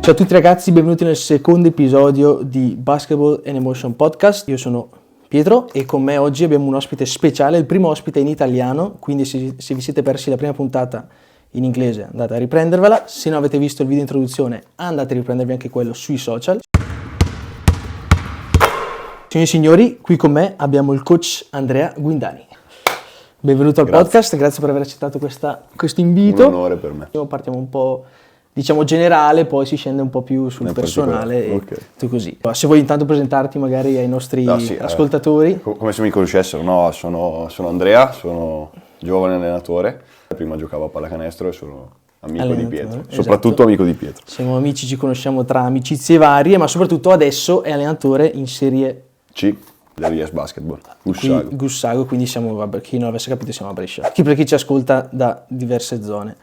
Ciao a tutti ragazzi, benvenuti nel secondo episodio di Basketball and Emotion Podcast. Io sono Pietro e con me oggi abbiamo un ospite speciale, il primo ospite in italiano, quindi se vi siete persi la prima puntata in inglese andate a riprendervela, se non avete visto il video introduzione andate a riprendervi anche quello sui social. Signori e signori, qui con me abbiamo il coach Andrea Guindani. Benvenuto al podcast, grazie per aver accettato questo invito. Un onore per me. Partiamo un po', diciamo, generale, poi si scende un po' più sul personale e tutto così. Se vuoi intanto presentarti magari ai nostri ascoltatori. Come se mi conoscessero, no, sono Andrea, sono giovane allenatore, prima giocavo a pallacanestro e sono amico di Pietro, soprattutto amico di Pietro. Siamo amici, ci conosciamo tra amicizie varie, ma soprattutto adesso è allenatore in Serie C. Dell'IS Basketball, Gussago, quindi siamo, chi non avesse capito siamo a Brescia, per chi ci ascolta da diverse zone.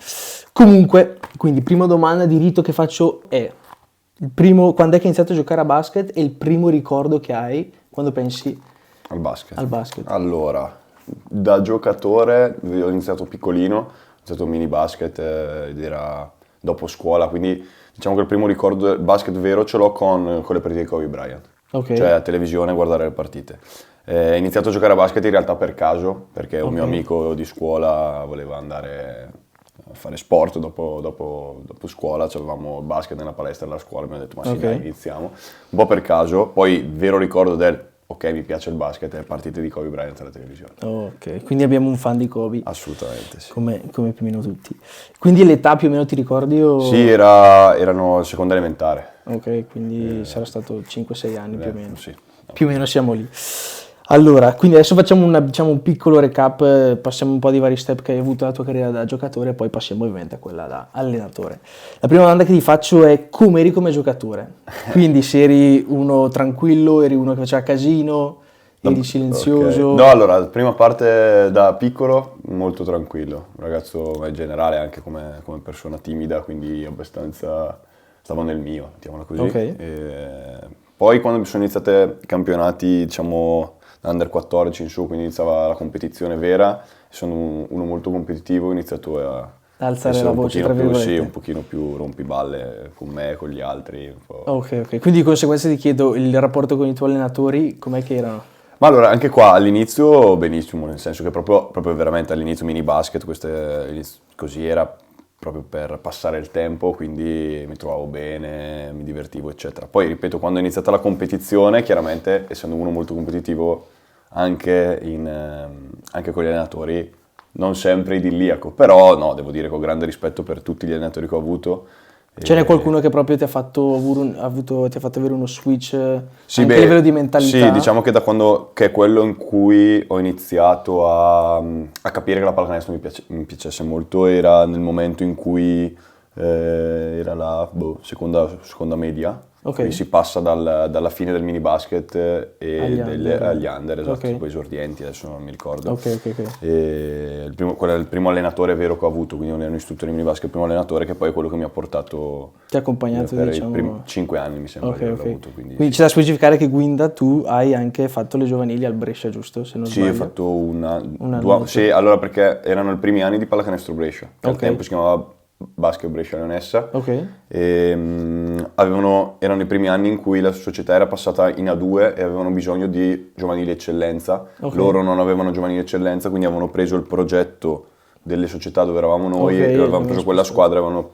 Comunque, quindi prima domanda di rito che faccio è, quando è che hai iniziato a giocare a basket e il primo ricordo che hai quando pensi al basket? Allora, da giocatore ho iniziato piccolino, ho iniziato mini basket ed era dopo scuola, quindi diciamo che il primo ricordo del basket vero ce l'ho con le partite di Kobe Bryant. Okay. Cioè a televisione guardare le partite. Ho iniziato a giocare a basket in realtà per caso, perché un mio amico di scuola voleva andare a fare sport dopo scuola, avevamo il basket nella palestra della scuola, abbiamo detto ma sì dai, iniziamo. Un po' per caso, poi il vero ricordo ok, mi piace il basket, è partite di Kobe Bryant alla televisione. Ok, quindi abbiamo un fan di Kobe. Assolutamente sì. Come più o meno tutti. Quindi l'età più o meno ti ricordi? Sì, erano seconda elementare. Ok, quindi sarà stato 5-6 anni più o meno. Sì. Più o meno siamo lì. Allora, quindi adesso facciamo un piccolo recap, passiamo un po' di vari step che hai avuto nella tua carriera da giocatore e poi passiamo ovviamente a quella da allenatore. La prima domanda che ti faccio è come eri come giocatore? Quindi se eri uno tranquillo, eri uno che faceva casino, eri silenzioso? Okay. No, allora, la prima parte da piccolo molto tranquillo, un ragazzo in generale anche come persona timida, quindi abbastanza stavo nel mio, mettiamola così. Okay. Poi quando sono iniziati i campionati, diciamo, under 14 in su, quindi iniziava la competizione vera, sono uno molto competitivo, ho iniziato a alzare la voce, tra virgolette. Sì, un pochino più rompiballe con me, con gli altri. Un po'. Ok, quindi di conseguenza ti chiedo, il rapporto con i tuoi allenatori, com'è che erano? Ma allora, anche qua all'inizio benissimo, nel senso che proprio veramente all'inizio mini basket, così era proprio per passare il tempo, quindi mi trovavo bene, mi divertivo, eccetera. Poi, ripeto, quando è iniziata la competizione, chiaramente, essendo uno molto competitivo, anche con gli allenatori, non sempre idilliaco, però no, devo dire che ho grande rispetto per tutti gli allenatori che ho avuto. Ce n'è qualcuno che proprio ti ha fatto avere uno switch anche a livello di mentalità? Sì, diciamo che che è quello in cui ho iniziato a capire che la pallacanestro mi piacesse molto, era nel momento in cui era la seconda media. Quindi si passa dalla fine del mini basket agli under, esatto, poi esordienti, adesso non mi ricordo. Ok. E quello è il primo allenatore vero che ho avuto, quindi non ero un istruttore di mini basket, il primo allenatore che poi è quello che mi ha portato. Ti ha accompagnato, per diciamo. I primi 5 anni mi sembra che l'ho avuto. Quindi c'è da specificare che Guinda, tu hai anche fatto le giovanili al Brescia, giusto? Se non sbaglio. Sì, ho fatto sì, allora perché erano i primi anni di pallacanestro Brescia, che al tempo si chiamava Basket Brescia Leonessa. Erano i primi anni in cui la società era passata in A2 e avevano bisogno di giovanili eccellenza. Loro non avevano giovanili eccellenza, quindi avevano preso il progetto delle società dove eravamo noi e avevano preso quella squadra e avevano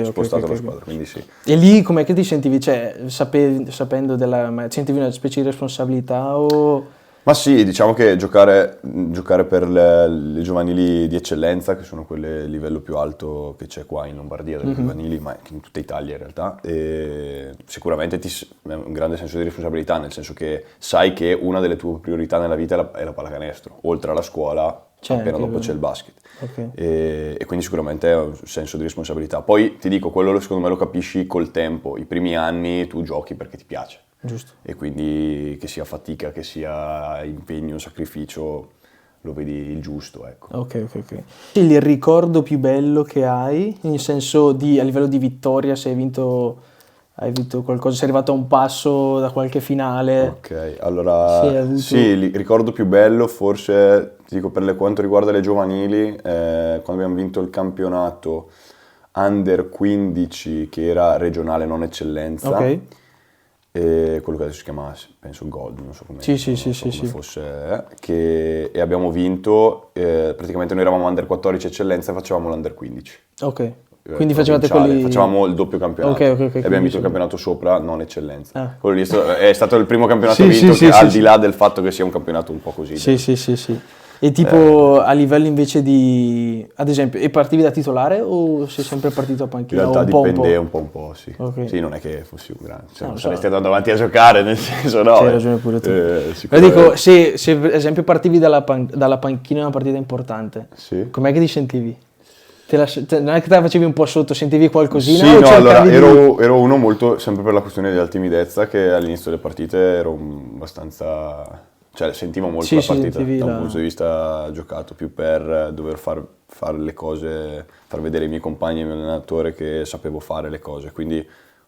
spostato la squadra, quindi sì. E lì com'è che ti sentivi? Cioè, sapendo sentivi una specie di responsabilità o... Ma sì, diciamo che giocare per le giovanili di eccellenza, che sono quelle a livello più alto che c'è qua in Lombardia, delle giovanili, ma anche in tutta Italia in realtà, e sicuramente è un grande senso di responsabilità, nel senso che sai che una delle tue priorità nella vita è la pallacanestro, oltre alla scuola, appena dopo c'è il basket. E quindi sicuramente è un senso di responsabilità. Poi ti dico, quello secondo me lo capisci col tempo, i primi anni tu giochi perché ti piace. Giusto. E quindi che sia fatica, che sia impegno, sacrificio, lo vedi il giusto, ecco. Ok. Il ricordo più bello che hai, nel senso a livello di vittoria, se hai vinto qualcosa, sei arrivato a un passo da qualche finale? Ok, allora sì, il ricordo più bello forse, ti dico, per quanto riguarda le giovanili, quando abbiamo vinto il campionato Under 15 che era regionale non eccellenza, Ok. e quello che adesso si chiama, penso Gold, non so come, Sì, non so come fosse, e abbiamo vinto, praticamente noi eravamo Under 14 eccellenza e facevamo l'Under 15. Ok. Quindi facevate Provinciale. quelli... Facevamo il doppio campionato Ok, e abbiamo vinto il quindi campionato sopra, non eccellenza. Ah. Quello lì è stato il primo campionato Sì, vinto, sì, che sì, al sì, di là del fatto che sia un campionato un po' così. Sì, sì, sì, sì. E tipo a livello invece di, ad esempio, e partivi da titolare o sei sempre partito a In panchina? realtà O un po', dipende un po', sì. Ok. Sì, non è che fossi un grande, cioè, No, non lo saresti so. andato avanti a giocare, nel senso no. C'hai ragione pure tu. Però Sicuramente. dico, se ad esempio partivi dalla panchina in una partita importante, Sì. com'è che ti sentivi? Non è che te la facevi un po' sotto, sentivi qualcosina Sì, o no, cercavi allora di... ero uno molto, sempre per la questione della timidezza, che all'inizio delle partite ero abbastanza, cioè sentivo molto Sì, la sì, partita sentivi da un la- punto di vista giocato, più per dover fare le cose, far vedere ai miei compagni e al mio allenatore che sapevo fare le cose, quindi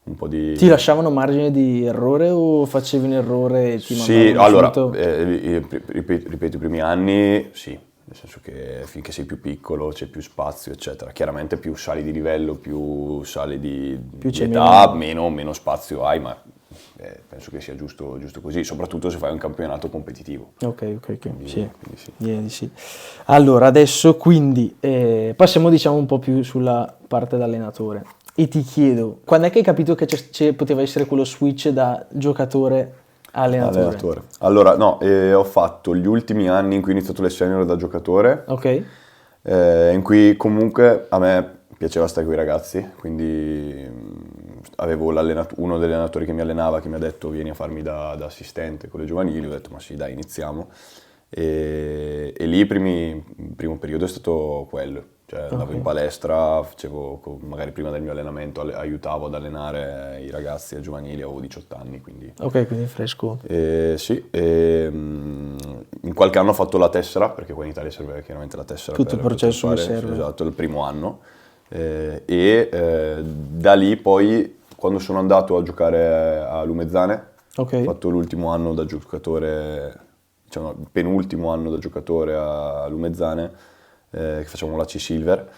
un po' di... Ti lasciavano margine di errore o facevi un errore e ti Sì, mandavano allora, subito? ripeto, i primi anni sì, nel senso che finché sei più piccolo c'è più spazio, eccetera. Chiaramente più sali di livello, più sali di c'è età, meno spazio hai, ma penso che sia giusto così, soprattutto se fai un campionato competitivo. Ok, sì. Quindi sì. Direi di sì. Allora, adesso quindi passiamo diciamo un po' più sulla parte da allenatore e ti chiedo, quando è che hai capito che poteva essere quello switch da giocatore a allenatore? Allenatore. Allora, no, ho fatto gli ultimi anni in cui ho iniziato le senior da giocatore, Ok, in cui comunque a me piaceva stare con i ragazzi, quindi avevo uno degli allenatori che mi allenava che mi ha detto vieni a farmi da assistente con le giovanili, ho detto ma sì dai iniziamo, e lì il primo periodo è stato quello, cioè andavo in palestra, facevo magari prima del mio allenamento aiutavo ad allenare i ragazzi ai giovanili, avevo 18 anni quindi... ok, quindi fresco. Sì, in qualche anno ho fatto la tessera, perché qua in Italia serve chiaramente la tessera Tutto il per processo che poter fare, serve. esatto, il primo anno. Da lì poi, quando sono andato a giocare a Lumezzane, Ok, ho fatto l'ultimo anno da giocatore, diciamo il penultimo anno da giocatore a Lumezzane, che facevamo la C-Silver.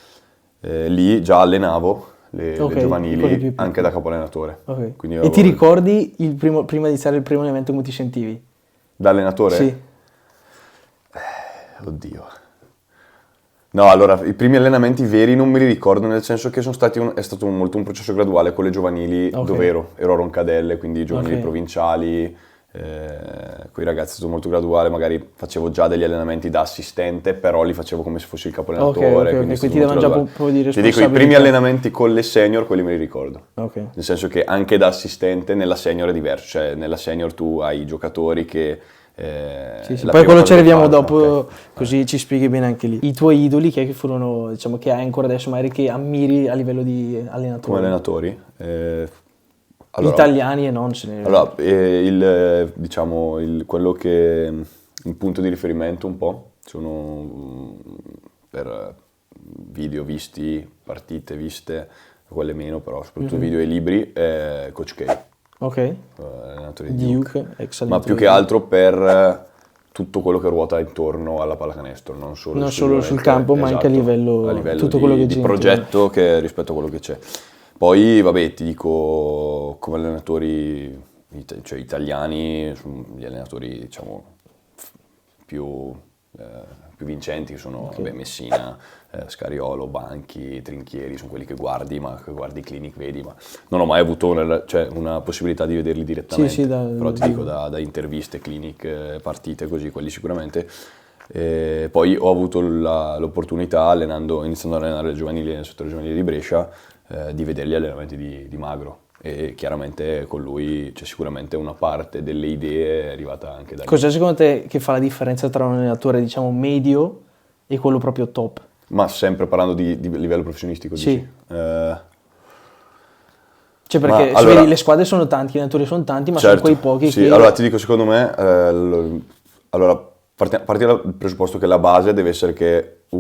Lì già allenavo le Ok, quelli giovanili più anche da capo allenatore. ok. Quindi E ti avevo- ricordi prima di iniziare il primo allenamento come ti sentivi? Da allenatore? Sì, Oddio. No, allora, i primi allenamenti veri non me li ricordo, nel senso che è stato molto un processo graduale con le giovanili Ok. dove ero a Roncadelle, quindi giovanili Ok. provinciali, con i ragazzi è stato molto graduale, magari facevo già degli allenamenti da assistente, però li facevo come se fossi il capo allenatore, ok, quindi è quindi stato ti molto davano già graduale. un po' di Ti dico, i responsabilità. primi allenamenti con le senior, quelli me li ricordo. Ok. Nel senso che anche da assistente nella senior è diverso, cioè nella senior tu hai i giocatori che... Sì, sì. la Poi prima quello cosa ci che arriviamo fanno, dopo, ok. così ci spieghi bene anche lì. I tuoi idoli che furono, diciamo, che hai ancora adesso, magari che ammiri a livello di allenatore? Come allenatori? Allora, Italiani e non ce ne... allora, diciamo, quello che il punto di riferimento un po' sono per video visti, partite viste, quelle meno, però soprattutto video e libri, Coach K, Ok. allenatore di Duke. Duke, ex Ma più allenatore che di altro per tutto quello che ruota intorno alla pallacanestro, non solo, Non solo sul campo, ma anche a livello- tutto quello che di gira progetto che rispetto a quello che c'è. Poi, vabbè, ti dico, come allenatori cioè italiani, sono gli allenatori, diciamo, più, più vincenti, che sono vabbè, Messina, Scariolo, Banchi, Trinchieri, sono quelli che guardi, ma che guardi Clinic, vedi, ma non ho mai avuto una possibilità di vederli direttamente, Sì, però ti dico da interviste, Clinic, partite così, quelli sicuramente. Poi ho avuto l'opportunità, iniziando ad allenare le giovanili nel settore giovanile di Brescia, di vedere gli allenamenti di Magro, e chiaramente con lui c'è sicuramente una parte delle idee arrivata anche da lì. Cos'è secondo te che fa la differenza tra un allenatore, diciamo, medio e quello proprio top? Ma sempre parlando di livello professionistico, Sì. dici? Cioè perché Ma se allora- vedi le squadre sono tanti, gli allenatori sono tanti, ma Certo, sono quei pochi sì. che... Allora ti dico, secondo me, allora, parti dal presupposto che la base deve essere che se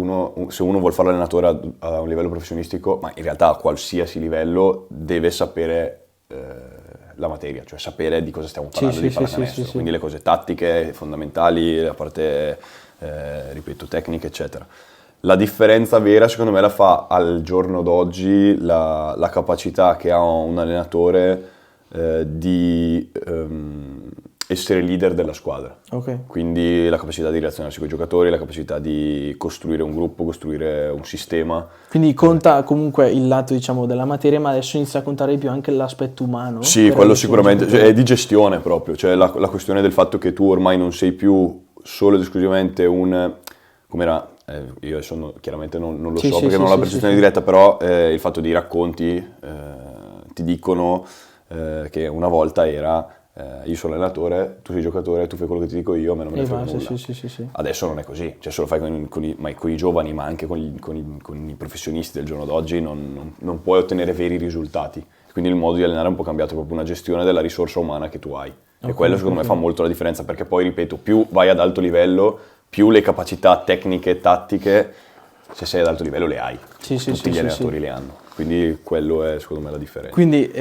uno vuole fare l'allenatore a un livello professionistico, ma in realtà a qualsiasi livello, deve sapere la materia, cioè sapere di cosa stiamo parlando sì, di sì, pallacanestro, sì. quindi le cose tattiche, fondamentali, la parte, ripeto, tecnica, eccetera. La differenza vera secondo me la fa al giorno d'oggi la capacità che ha un allenatore di essere leader della squadra. Ok. Quindi la capacità di relazionarsi con i giocatori, la capacità di costruire un gruppo, costruire un sistema. Quindi conta comunque il lato, diciamo, della materia, ma adesso inizia a contare di più anche l'aspetto umano? Sì, per quello il sicuramente, giocatore. è di gestione proprio, cioè la questione del fatto che tu ormai non sei più solo ed esclusivamente com'era, io adesso chiaramente non lo Sì, so sì, perché sì, non ho la sì, percezione sì, sì. diretta, però il fatto di racconti ti dicono che una volta era io sono allenatore, tu sei giocatore, tu fai quello che ti dico io, a me non me ne frega Basta, nulla. sì, sì, sì, sì. Adesso non è così, cioè se lo fai con i giovani, ma anche con i professionisti del giorno d'oggi, non puoi ottenere veri risultati. Quindi il modo di allenare è un po' cambiato, è proprio una gestione della risorsa umana che tu hai. E Ok, quello secondo me ok. fa molto la differenza, perché poi, ripeto, più vai ad alto livello, più le capacità tecniche e tattiche, se sei ad alto livello, le hai. Sì, sì, Tutti sì, gli sì, allenatori sì. le hanno. Quindi quello è secondo me la differenza. Quindi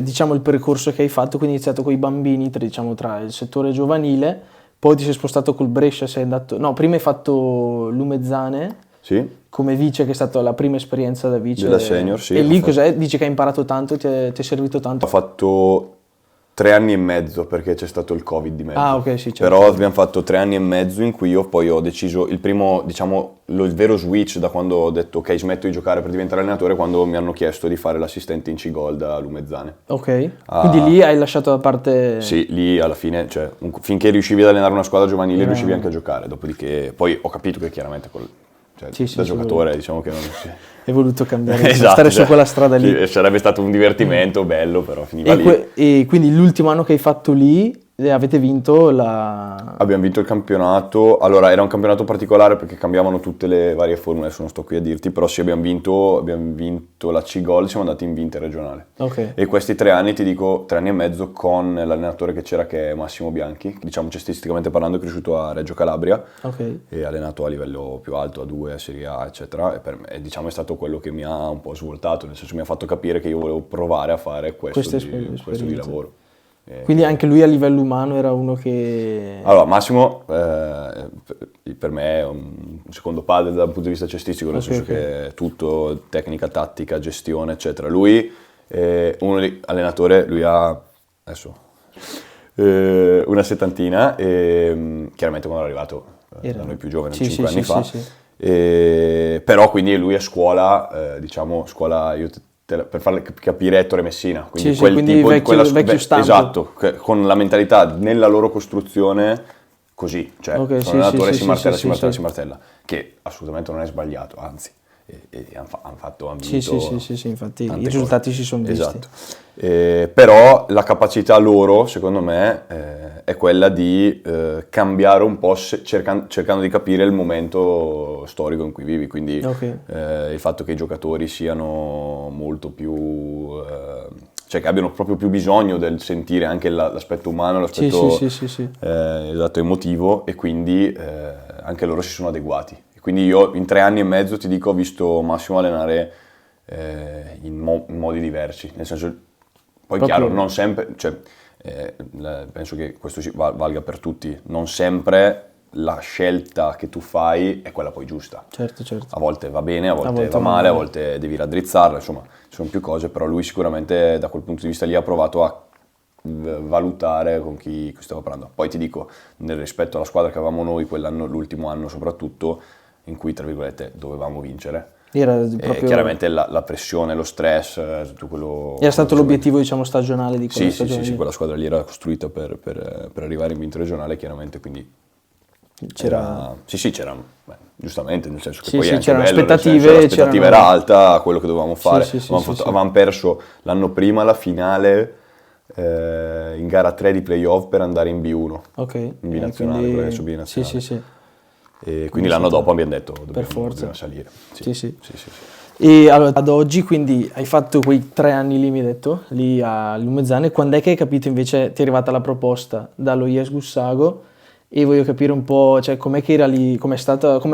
diciamo il percorso che hai fatto, quindi hai iniziato con i bambini, diciamo, tra il settore giovanile, poi ti sei spostato col Brescia, sei andato... No, prima hai fatto Lumezzane Sì? come vice, che è stata la prima esperienza da vice. Della senior, sì. E lì cos'è? Dici che hai imparato tanto, ti è servito tanto? Ho fatto 3 anni e mezzo perché c'è stato il Covid di Ah, mezzo. ok, sì, certo. Però abbiamo fatto 3 anni e mezzo in cui io poi ho deciso il primo, diciamo, il vero switch da quando ho detto ok, smetto di giocare per diventare allenatore, quando mi hanno chiesto di fare l'assistente in C-Gold a Lumezzane. Ok, Ah, quindi lì hai lasciato da parte... Sì, lì alla fine, cioè, finché riuscivi ad allenare una squadra giovanile Era- riuscivi anche a giocare, dopodiché poi ho capito che chiaramente cioè, Sì, sì, da sì, giocatore diciamo che non si... Hai voluto cambiare, diciamo, Esatto, stare su cioè, quella strada lì. sì, sarebbe stato un divertimento bello, però finiva E, lì. e quindi l'ultimo anno che hai fatto lì avete vinto la... Abbiamo vinto il campionato, allora era un campionato particolare perché cambiavano tutte le varie formule, adesso non sto qui a dirti, però sì abbiamo vinto la C-Gold, siamo andati in interregionale. Ok, E questi 3 anni, ti dico, 3 anni e mezzo con l'allenatore che c'era che è Massimo Bianchi, che, diciamo cestisticamente parlando è cresciuto a Reggio Calabria ok. e allenato a livello più alto, A2, a Serie A, eccetera, e per me diciamo è stato quello che mi ha un po' svoltato, nel senso mi ha fatto capire che io volevo provare a fare questo di esperienze. lavoro. Quindi anche lui a livello umano era uno che... Allora, Massimo per me è un secondo padre dal punto di vista cestistico, nel Ok, senso ok. che è tutto tecnica, tattica, gestione, eccetera. Lui è uno di allenatore, lui ha adesso una settantina e chiaramente quando è arrivato Era- da noi più giovane, Sì, 5 sì, anni sì, fa, sì, sì. però quindi lui è scuola, diciamo scuola, per farle capire Ettore Messina, quindi Sì, sì, quel quindi tipo vecchio stampo. esatto, con la mentalità nella loro costruzione così, cioè Ok, sono sì, allenatore, sì, si sì, martella, sì, si martella, sì. si martella, che assolutamente non è sbagliato, anzi, hanno Sì, vinto sì, sì, sì, sì, infatti i tante risultati cose. si sono visti. Esatto. Però la capacità loro, secondo me, è quella di cambiare un po' cercando di capire il momento storico in cui vivi, quindi Ok. il fatto che i giocatori siano molto più, cioè che abbiano proprio più bisogno del sentire anche l'aspetto umano, Sì, sì, l'aspetto sì, sì, sì. esatto, emotivo, e quindi anche loro si sono adeguati. Quindi io in 3 anni e mezzo ti dico ho visto Massimo allenare in modi diversi, nel senso, poi Proprio- chiaro, non sempre, cioè, penso che questo valga per tutti, non sempre la scelta che tu fai è quella poi giusta. Certo, certo. A volte va bene, a volte volte va va male, a male. volte devi raddrizzarla, insomma, ci sono più cose, però lui sicuramente da quel punto di vista lì ha provato a valutare con chi stava parlando. Poi ti dico, nel rispetto alla squadra che avevamo noi quell'anno, l'ultimo anno soprattutto, in cui tra virgolette dovevamo vincere, Era e proprio... chiaramente la pressione, lo stress, tutto quello... Era stato quello l'obiettivo, diciamo, stagionale di quella sì, sì, stagione sì, sì, lì. quella squadra lì era costruita per arrivare in vinto regionale, chiaramente, quindi C'era... sì, c'era, beh, giustamente, nel senso che Sì, poi è sì, anche c'erano bello, nel senso, aspettative, l'aspettativa c'erano- era alta, quello che dovevamo fare. sì, sì, avevamo, sì, sì. avevamo perso l'anno prima la finale in gara 3 di playoff per andare in B1, Ok. in binazionale, quindi- quella che è su Sì, binazionale. sì, sì. E quindi l'anno dopo abbiamo detto Per forza. dobbiamo salire. Sì, sì. Sì, sì, sì. E allora, ad oggi, quindi, hai fatto quei 3 anni lì, mi hai detto, lì a Lumezzane. Quando è che hai capito invece, ti è arrivata la proposta dallo IES Gussago? E voglio capire un po', cioè, com'è che era lì, com'è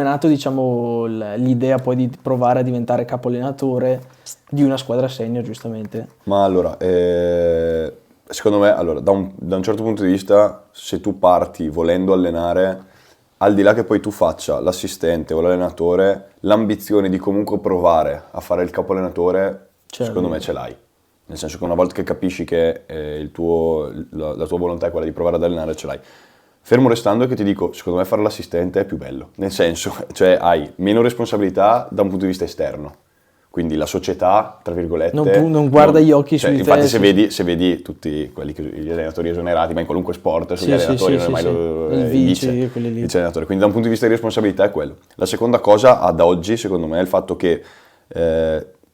nato, diciamo, l'idea poi di provare a diventare capo allenatore di una squadra senior, giustamente. Ma allora, secondo me, allora, da un certo punto di vista, se tu parti volendo allenare, al di là che poi tu faccia l'assistente o l'allenatore, l'ambizione di comunque provare a fare il capo allenatore, secondo me ce l'hai. Nel senso che una volta che capisci che la tua volontà è quella di provare ad allenare, ce l'hai. Fermo restando che ti dico, secondo me fare l'assistente è più bello. Nel senso, cioè hai meno responsabilità da un punto di vista esterno. Quindi la società, tra virgolette... Non guarda gli occhi su di te. Infatti se vedi tutti quelli gli allenatori esonerati, ma in qualunque sport, sugli allenatori non è mai il vice allenatore. Quindi da un punto di vista di responsabilità è quello. La seconda cosa ad oggi, secondo me, è il fatto che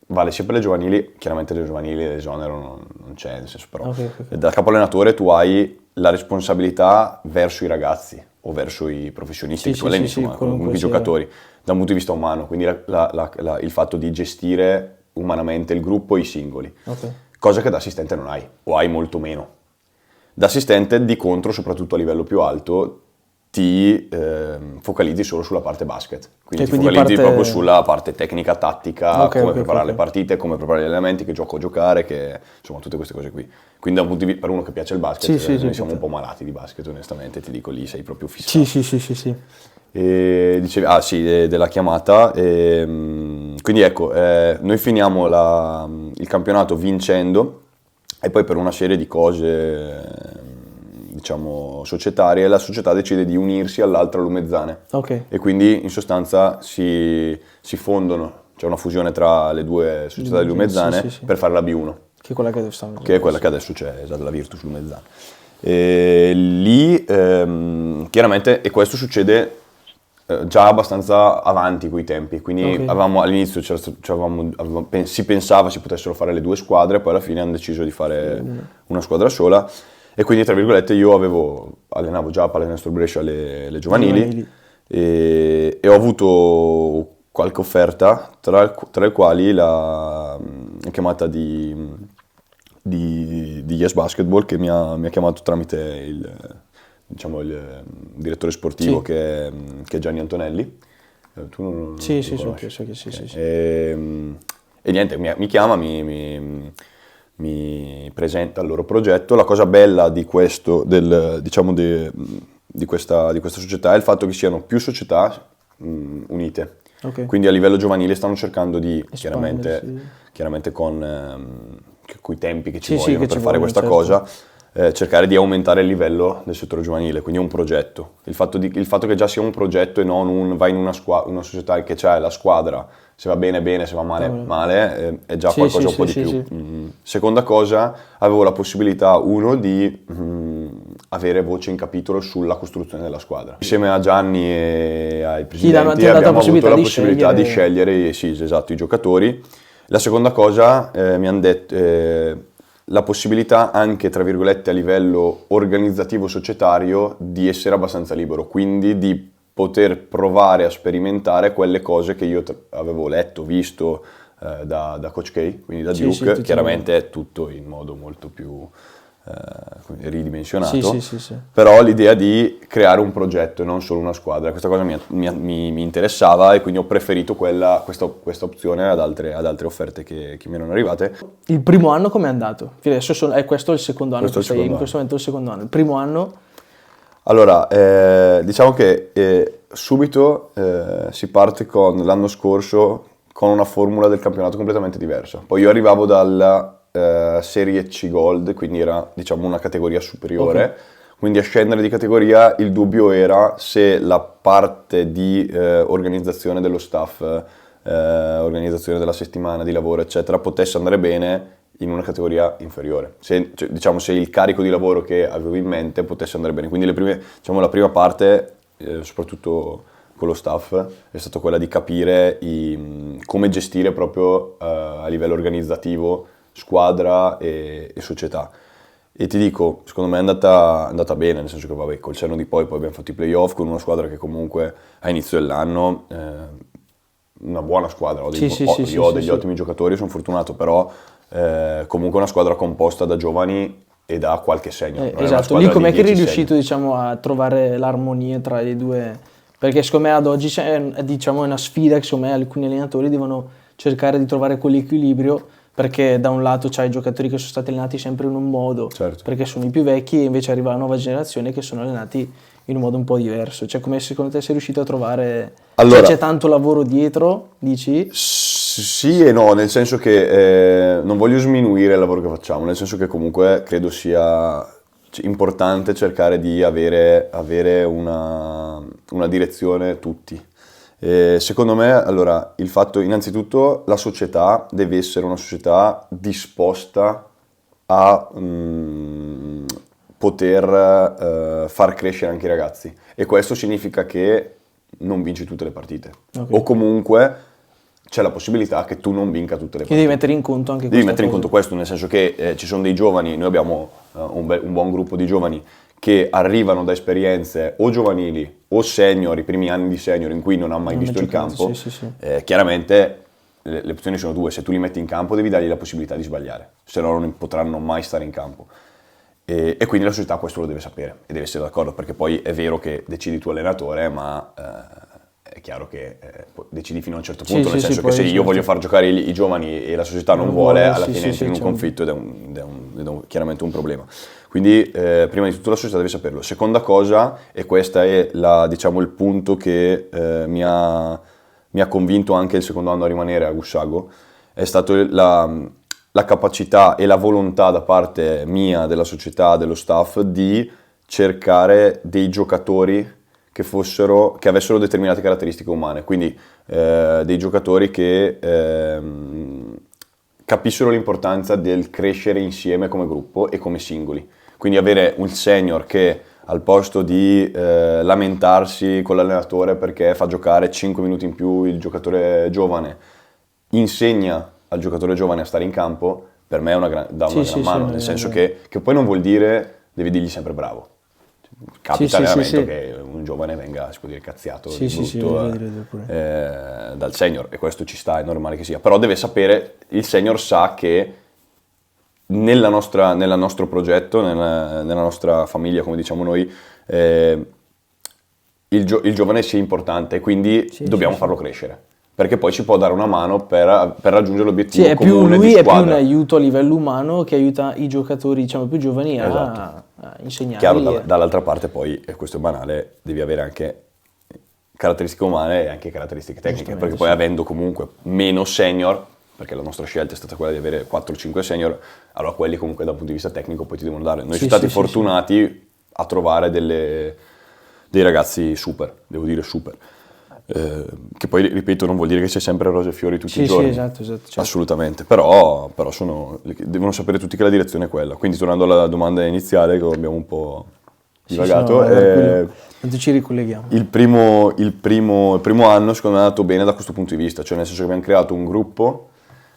vale sia per le giovanili, chiaramente le giovanili l'esonero non c'è, nel senso però da capo allenatore tu hai la responsabilità verso i ragazzi o verso i professionisti che tu alleni, insomma, comunque i giocatori, da un punto di vista umano, quindi il fatto di gestire umanamente il gruppo e i singoli, cosa che da assistente non hai, o hai molto meno. Da assistente, di contro, soprattutto a livello più alto, ti focalizzi solo sulla parte basket, quindi ti focalizzi proprio sulla parte tecnica, tattica, come preparare le partite, come preparare gli allenamenti, che gioco a giocare, che insomma tutte queste cose qui. Quindi da un punto di vista, per uno che piace il basket, noi siamo un po' malati di basket, onestamente, ti dico, lì sei proprio fissato. Sì. E dicevi, della chiamata, quindi ecco, noi finiamo il campionato vincendo e poi per una serie di cose, diciamo, societarie, la società decide di unirsi all'altra Lumezzane. E quindi in sostanza si fondono, c'è una fusione tra le due società di Lumezzane per fare la B1. Che è quella che adesso c'è, esatto, la Virtus Lumezzane. E lì, chiaramente, e questo succede già abbastanza avanti coi tempi, quindi avevamo all'inizio si pensava si potessero fare le due squadre, poi alla fine hanno deciso di fare una squadra sola. E quindi, tra virgolette, io allenavo già a Pallacanestro Brescia le giovanili e ho avuto qualche offerta, tra le quali la chiamata di Yes Basketball, che mi ha chiamato tramite il direttore sportivo che è Gianni Antonelli. Tu non sì. E niente, mi chiama, mi presenta il loro progetto. La cosa bella di questo, di questa società, è il fatto che siano più società unite. Quindi a livello giovanile stanno cercando di, chiaramente con i tempi che ci vogliono per fare questa cosa, cercare di aumentare il livello del settore giovanile, quindi è un progetto. Il fatto che già sia un progetto e non vai in una società che c'è la squadra, se va bene, se va male, è già qualcosa un po' di più. Seconda cosa, avevo la possibilità, di avere voce in capitolo sulla costruzione della squadra. Insieme a Gianni e ai presidenti abbiamo avuto la possibilità di scegliere i giocatori. La seconda cosa, mi hanno detto la possibilità anche, tra virgolette, a livello organizzativo societario di essere abbastanza libero, quindi di poter provare a sperimentare quelle cose che io avevo letto, visto da Coach K, quindi da Duke, chiaramente è tutto in modo molto più ridimensionato, però l'idea di creare un progetto e non solo una squadra, questa cosa mi interessava e quindi ho preferito questa opzione ad altre offerte che mi erano arrivate. Il primo anno com'è andato? Adesso è questo il secondo anno, in questo momento il secondo anno. Il primo anno? Allora, diciamo che subito si parte con l'anno scorso con una formula del campionato completamente diversa. Poi io arrivavo dalla Serie C Gold, quindi era, diciamo, una categoria superiore, quindi a scendere di categoria il dubbio era se la parte di organizzazione dello staff, organizzazione della settimana di lavoro, eccetera, potesse andare bene in una categoria inferiore, se il carico di lavoro che avevo in mente potesse andare bene. Quindi la prima parte, soprattutto con lo staff, è stata quella di capire come gestire proprio a livello organizzativo squadra e società. E ti dico, secondo me è andata bene, nel senso che col senno di poi abbiamo fatto i playoff con una squadra che comunque a inizio dell'anno una buona squadra, ho degli ottimi giocatori, sono fortunato, però comunque una squadra composta da giovani e da qualche senior. Esatto, lì com'è che eri riuscito, a trovare l'armonia tra i due? Perché secondo me ad oggi è una sfida che secondo me alcuni allenatori devono cercare di trovare quell'equilibrio, perché da un lato c'hai i giocatori che sono stati allenati sempre in un modo, perché sono i più vecchi, e invece arriva la nuova generazione che sono allenati in un modo un po' diverso? Cioè, come secondo te sei riuscito a trovare... Allora, c'è tanto lavoro dietro, dici? sì e no, nel senso che non voglio sminuire il lavoro che facciamo, nel senso che comunque credo sia importante cercare di avere una direzione tutti. Secondo me, allora, il fatto, innanzitutto, la società deve essere una società disposta a poter far crescere anche i ragazzi, e questo significa che non vinci tutte le partite, o comunque c'è la possibilità che tu non vinca tutte le partite. Devi mettere in conto anche Devi questa mettere in cosa. conto questo, nel senso che ci sono dei giovani, noi abbiamo un buon gruppo di giovani che arrivano da esperienze o giovanili o senior, i primi anni di senior in cui non hanno mai visto il campo. Sì. Chiaramente le opzioni sono due: se tu li metti in campo devi dargli la possibilità di sbagliare, se no non potranno mai stare in campo. E quindi la società questo lo deve sapere e deve essere d'accordo, perché poi è vero che decidi tu allenatore, ma è chiaro che decidi fino a un certo punto, nel senso che se io voglio far giocare i giovani e la società non vuole, alla fine entri in un conflitto ed è chiaramente un problema. Quindi prima di tutto la società deve saperlo. Seconda cosa, e questo è diciamo, il punto che mi ha convinto anche il secondo anno a rimanere a Gussago, è stato la capacità e la volontà da parte mia, della società, dello staff, di cercare dei giocatori che avessero determinate caratteristiche umane, quindi dei giocatori che capissero l'importanza del crescere insieme come gruppo e come singoli. Quindi avere un senior che al posto di lamentarsi con l'allenatore perché fa giocare 5 minuti in più il giocatore giovane, insegna al giocatore giovane a stare in campo, per me è una gran mano, nel senso che poi non vuol dire devi dirgli sempre bravo. Capita allenamento che un giovane venga, si può dire, cazziato dal senior, e questo ci sta, è normale che sia, però deve sapere, il senior sa che nel nostro progetto, nella nostra famiglia, come diciamo noi, il giovane sia importante, quindi dobbiamo farlo crescere, perché poi ci può dare una mano per raggiungere l'obiettivo comune di squadra. Lui è più un aiuto a livello umano che aiuta i giocatori, diciamo, più giovani a insegnarli. Chiaro, dall'altra parte poi, e questo è banale, devi avere anche caratteristiche umane e anche caratteristiche tecniche, perché poi avendo comunque meno senior, perché la nostra scelta è stata quella di avere 4-5 senior, allora quelli comunque dal punto di vista tecnico poi ti devono dare. Noi siamo stati fortunati a trovare dei ragazzi super, devo dire super. Che poi, ripeto, non vuol dire che c'è sempre rose e fiori tutti i giorni. Esatto, certo. Assolutamente, però devono sapere tutti che la direzione è quella. Quindi, tornando alla domanda iniziale, che abbiamo un po' divagato, tanto ci ricolleghiamo. Il primo anno secondo me è andato bene da questo punto di vista, cioè nel senso che abbiamo creato un gruppo,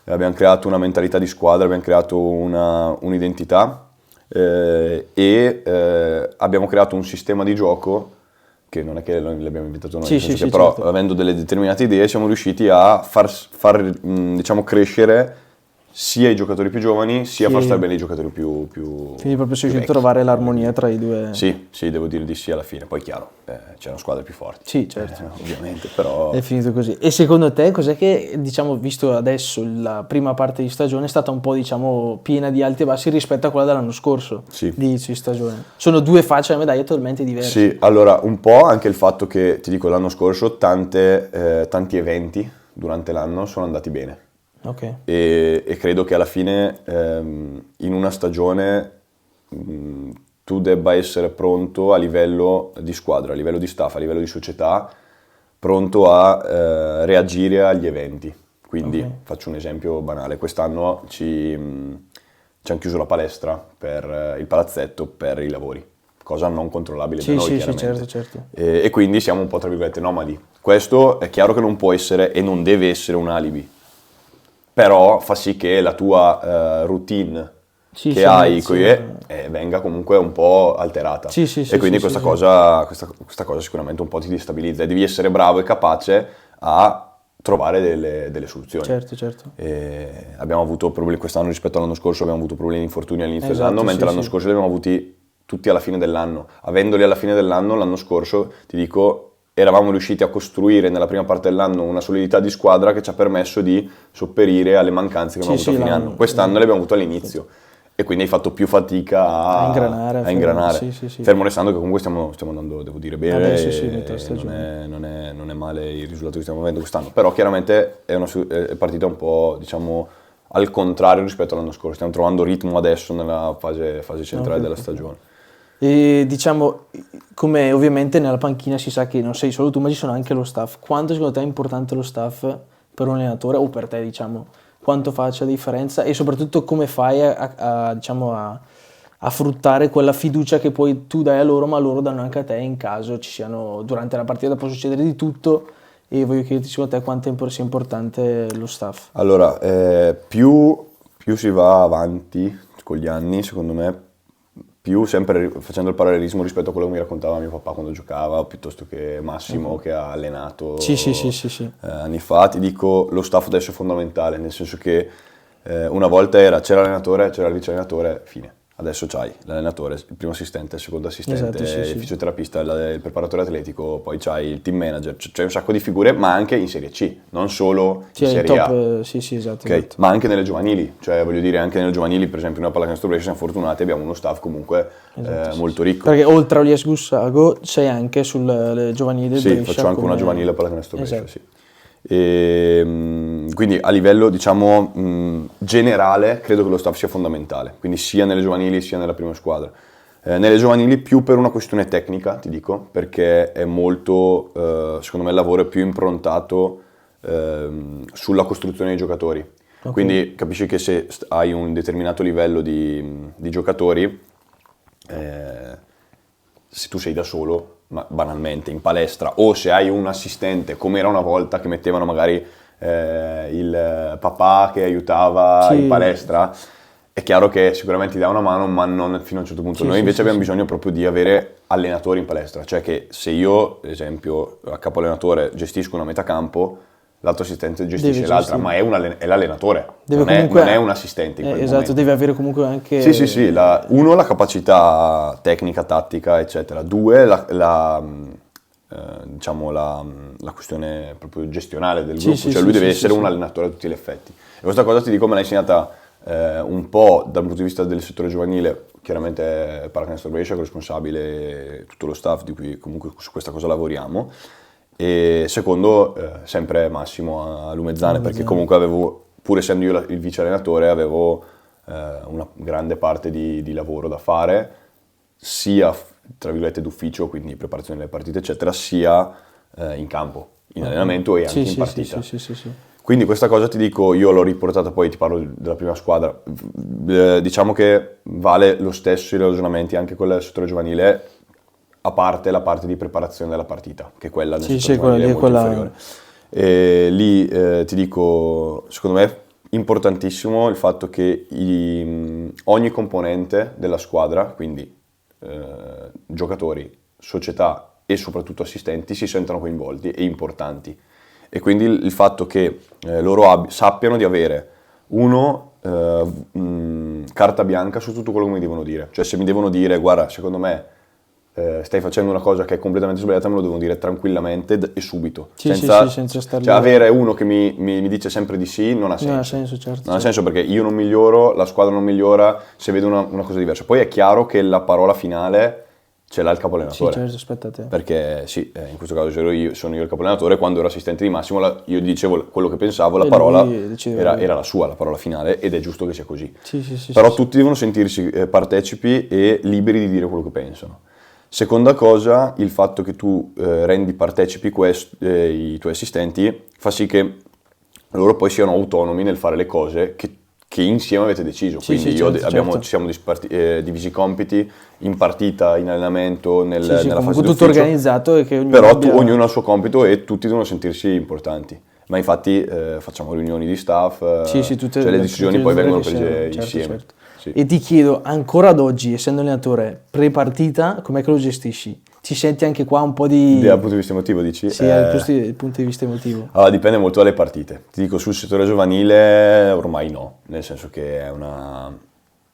abbiamo creato una mentalità di squadra, abbiamo creato un'identità e abbiamo creato un sistema di gioco che non è che l'abbiamo inventato noi, però avendo delle determinate idee siamo riusciti a far diciamo, crescere sia i giocatori più giovani, sia far stare bene i giocatori più quindi proprio sei riuscito a trovare l'armonia tra i due. Sì, devo dire di sì alla fine. Poi chiaro, c'erano squadre più forti. Sì, certo. Ovviamente, però... È finito così. E secondo te cos'è che, diciamo, visto adesso la prima parte di stagione è stata un po', diciamo, piena di alti e bassi rispetto a quella dell'anno scorso, di inizio di stagione? Sono due facce della medaglia totalmente diverse. Sì, allora, un po' anche il fatto che, ti dico, l'anno scorso tanti eventi durante l'anno sono andati bene. Okay. E credo che alla fine in una stagione tu debba essere pronto a livello di squadra, a livello di staff, a livello di società, pronto a reagire agli eventi. Quindi faccio un esempio banale: quest'anno ci hanno chiuso la palestra per il palazzetto per i lavori, cosa non controllabile da noi chiaramente. Certo. E quindi siamo un po' tra virgolette nomadi. Questo è chiaro che non può essere e non deve essere un alibi, però fa sì che la tua routine che hai venga comunque un po' alterata. E quindi questa cosa sicuramente un po' ti destabilizza e devi essere bravo e capace a trovare delle soluzioni. Certo. Abbiamo avuto problemi quest'anno rispetto all'anno scorso, abbiamo avuto problemi di infortuni all'inizio dell'anno, mentre l'anno scorso li abbiamo avuti tutti alla fine dell'anno. Avendoli alla fine dell'anno, l'anno scorso, ti dico, eravamo riusciti a costruire nella prima parte dell'anno una solidità di squadra che ci ha permesso di sopperire alle mancanze che abbiamo avuto a fine anno. Quest'anno le abbiamo avuto all'inizio e quindi hai fatto più fatica A ingranare, a ingranare. sì. Fermo restando che comunque stiamo andando, devo dire, bene, Sì, e metà stagione. non è male il risultato che stiamo avendo quest'anno, però chiaramente è partita un po', diciamo, al contrario rispetto all'anno scorso, stiamo trovando ritmo adesso nella fase centrale della stagione. E diciamo, come ovviamente nella panchina si sa che non sei solo tu, ma ci sono anche lo staff. Quanto secondo te è importante lo staff per un allenatore, o per te, diciamo, quanto faccia la differenza, e soprattutto come fai diciamo, a fruttare quella fiducia che poi tu dai a loro, ma loro danno anche a te in caso ci siano, durante la partita può succedere di tutto, e voglio chiederti secondo te quanto sia importante lo staff. Allora, più si va avanti con gli anni, secondo me, più sempre facendo il parallelismo rispetto a quello che mi raccontava mio papà quando giocava, piuttosto che Massimo che ha allenato Sì. anni fa, ti dico, lo staff adesso è fondamentale, nel senso che una volta c'era l'allenatore, c'era il vice allenatore, fine. Adesso c'hai l'allenatore, il primo assistente, il secondo assistente, Esatto, sì. il fisioterapista, il preparatore atletico, poi c'hai il team manager, c'è un sacco di figure, ma anche in Serie C, non solo in Serie A. Sì, esatto, Okay. esatto. Ma anche nelle giovanili, cioè voglio dire, anche nelle giovanili, per esempio noi a Pallacanestro Brescia siamo fortunati, abbiamo uno staff comunque molto ricco. Perché oltre a Olias Gussago sei anche sulle giovanili del Sì, Brescia. faccio anche come... una giovanile a Pallacanestro Brescia, Esatto. sì. Quindi a livello, diciamo, generale, credo che lo staff sia fondamentale, quindi sia nelle giovanili sia nella prima squadra. Nelle giovanili più per una questione tecnica, ti dico, perché è molto, secondo me il lavoro è più improntato sulla costruzione dei giocatori. Ok. Quindi capisci che se hai un determinato livello di giocatori, se tu sei da solo, ma banalmente in palestra, o se hai un assistente, come era una volta che mettevano magari il papà che aiutava in palestra, è chiaro che sicuramente ti dà una mano, ma non fino a un certo punto. Noi invece abbiamo bisogno proprio di avere allenatori in palestra, cioè che se io, ad esempio, a capo allenatore gestisco una metacampo, l'altro assistente gestisce l'altra, ma è l'allenatore, non è un assistente in quel esatto, momento. deve avere comunque anche... Sì, uno la capacità tecnica, tattica, eccetera. Due, diciamo la questione proprio gestionale del gruppo, cioè lui deve essere un allenatore a tutti gli effetti. E questa cosa ti dico me l'ha insegnata un po' dal punto di vista del settore giovanile, chiaramente Pallacanestro Brescia, che è responsabile, tutto lo staff di cui comunque su questa cosa lavoriamo. E secondo, sempre Massimo a Lumezzane, perché comunque avevo, pur essendo io il vice allenatore, avevo una grande parte di lavoro da fare, sia tra virgolette d'ufficio, quindi preparazione delle partite eccetera, sia in campo, in allenamento e anche in partita. Sì. Quindi questa cosa ti dico, io l'ho riportata, poi ti parlo della prima squadra, diciamo che vale lo stesso i ragionamenti anche con il settore giovanile, a parte la parte di preparazione della partita, che quella nel settore giovanile è molto inferiore. E lì ti dico, secondo me è importantissimo il fatto che ogni componente della squadra, quindi giocatori, società e soprattutto assistenti, si sentano coinvolti e importanti. E quindi il fatto che loro sappiano di avere carta bianca su tutto quello che mi devono dire. Cioè se mi devono dire, guarda, secondo me stai facendo una cosa che è completamente sbagliata, me lo devono dire tranquillamente e subito, senza stare lì. Avere uno che mi dice sempre di sì non ha senso. Non ha senso, certo. Non ha senso, perché io non miglioro, la squadra non migliora se vedo una cosa diversa. Poi è chiaro che la parola finale ce l'ha il capo allenatore. Sì, certo, aspetta a te. Perché sì, in questo caso sono io il capo allenatore, quando ero assistente di Massimo io dicevo quello che pensavo, la parola era la sua, la parola finale, ed è giusto che sia così. Però tutti devono sentirsi partecipi e liberi di dire quello che pensano. Seconda cosa, il fatto che tu rendi partecipi i tuoi assistenti fa sì che loro poi siano autonomi nel fare le cose che insieme avete deciso. Quindi ci siamo divisi i compiti in partita, in allenamento, nella fase d'ufficio. Tutto organizzato e che ognuno ha il suo compito e tutti devono sentirsi importanti. Ma infatti facciamo riunioni di staff, tutte cioè le decisioni poi vengono prese insieme. Certo. Sì. E ti chiedo, ancora ad oggi, essendo allenatore, pre-partita, com'è che lo gestisci? Ci senti anche qua un po' di... Dal punto di vista emotivo, dici? Sì, dal punto di vista emotivo. Allora, dipende molto dalle partite. Ti dico, sul settore giovanile ormai no, nel senso che è una...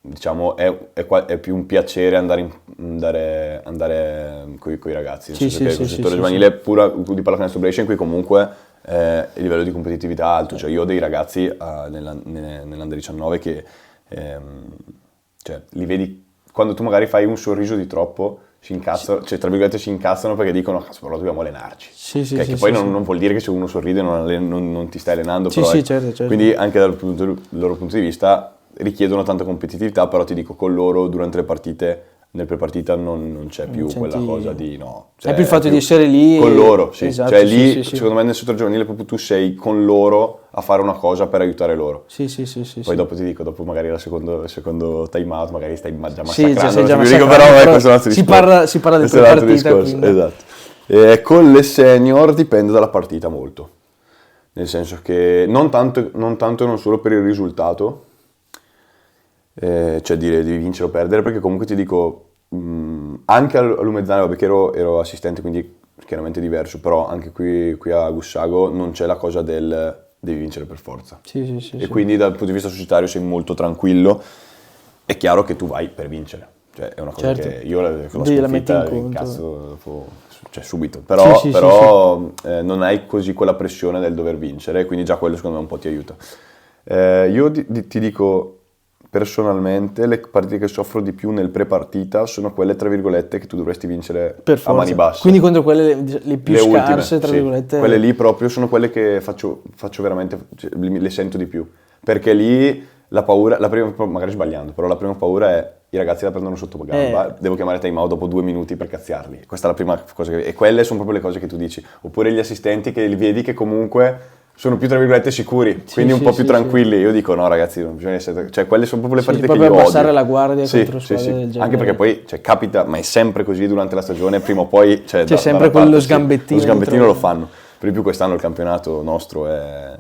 diciamo, è più un piacere andare con i ragazzi. Nel senso che sul settore giovanile, pure di Pallacanestro Brescia, in cui comunque il livello di competitività è alto. Cioè io ho dei ragazzi nell'Under 19 che cioè, li vedi, quando tu magari fai un sorriso di troppo, si incazzano, cioè tra virgolette si incazzano perché dicono, cazzo, però dobbiamo allenarci. Che poi non vuol dire che se uno sorride non ti stai allenando, però certo. quindi anche dal loro punto di vista richiedono tanta competitività, però ti dico, con loro durante le partite, nel pre-partita non c'è più quella cosa di no. Cioè, è più il fatto di essere lì. Con loro, sì. Esatto, cioè lì, secondo me nel settore giovanile proprio tu sei con loro a fare una cosa per aiutare loro. Sì. Poi dopo ti dico, dopo magari il secondo time out, magari stai già massacrando. Sei già dico, massacrando, però questo è un altro discorso. si parla del Questo è un altro pre-partita, discorso, esatto. Con le senior dipende dalla partita molto. Nel senso che non tanto e non solo per il risultato, cioè dire devi vincere o perdere, perché comunque ti dico, anche all'Umezzane, perché ero assistente, quindi chiaramente diverso, però anche qui a Gussago non c'è la cosa del devi vincere per forza. Sì. Quindi dal punto di vista societario sei molto tranquillo. È chiaro che tu vai per vincere, cioè è una cosa che io l'ho sconfitta in cazzo cioè subito, però non hai così quella pressione del dover vincere, quindi già quello secondo me un po' ti aiuta. Io ti dico, personalmente le partite che soffro di più nel pre-partita sono quelle, tra virgolette, che tu dovresti vincere a mani basse. Quindi contro quelle le più scarse, tra virgolette. Quelle lì proprio sono quelle che faccio veramente, cioè, le sento di più. Perché lì la paura, magari sbagliando, però la prima paura è i ragazzi la prendono sotto gamba, devo chiamare time out dopo 2 minuti per cazziarli. Questa è la prima cosa e quelle sono proprio le cose che tu dici. Oppure gli assistenti che li vedi che comunque sono più, tra virgolette, sicuri, quindi un po' più tranquilli. Io dico no ragazzi, non bisogna essere, cioè quelle sono proprio le partite che io odio. Proprio abbassare la guardia contro squadre del genere. Anche perché poi capita, ma è sempre così durante la stagione, prima o poi c'è sempre quello sgambettino. Lo sgambettino lo fanno. Per di più quest'anno il campionato nostro è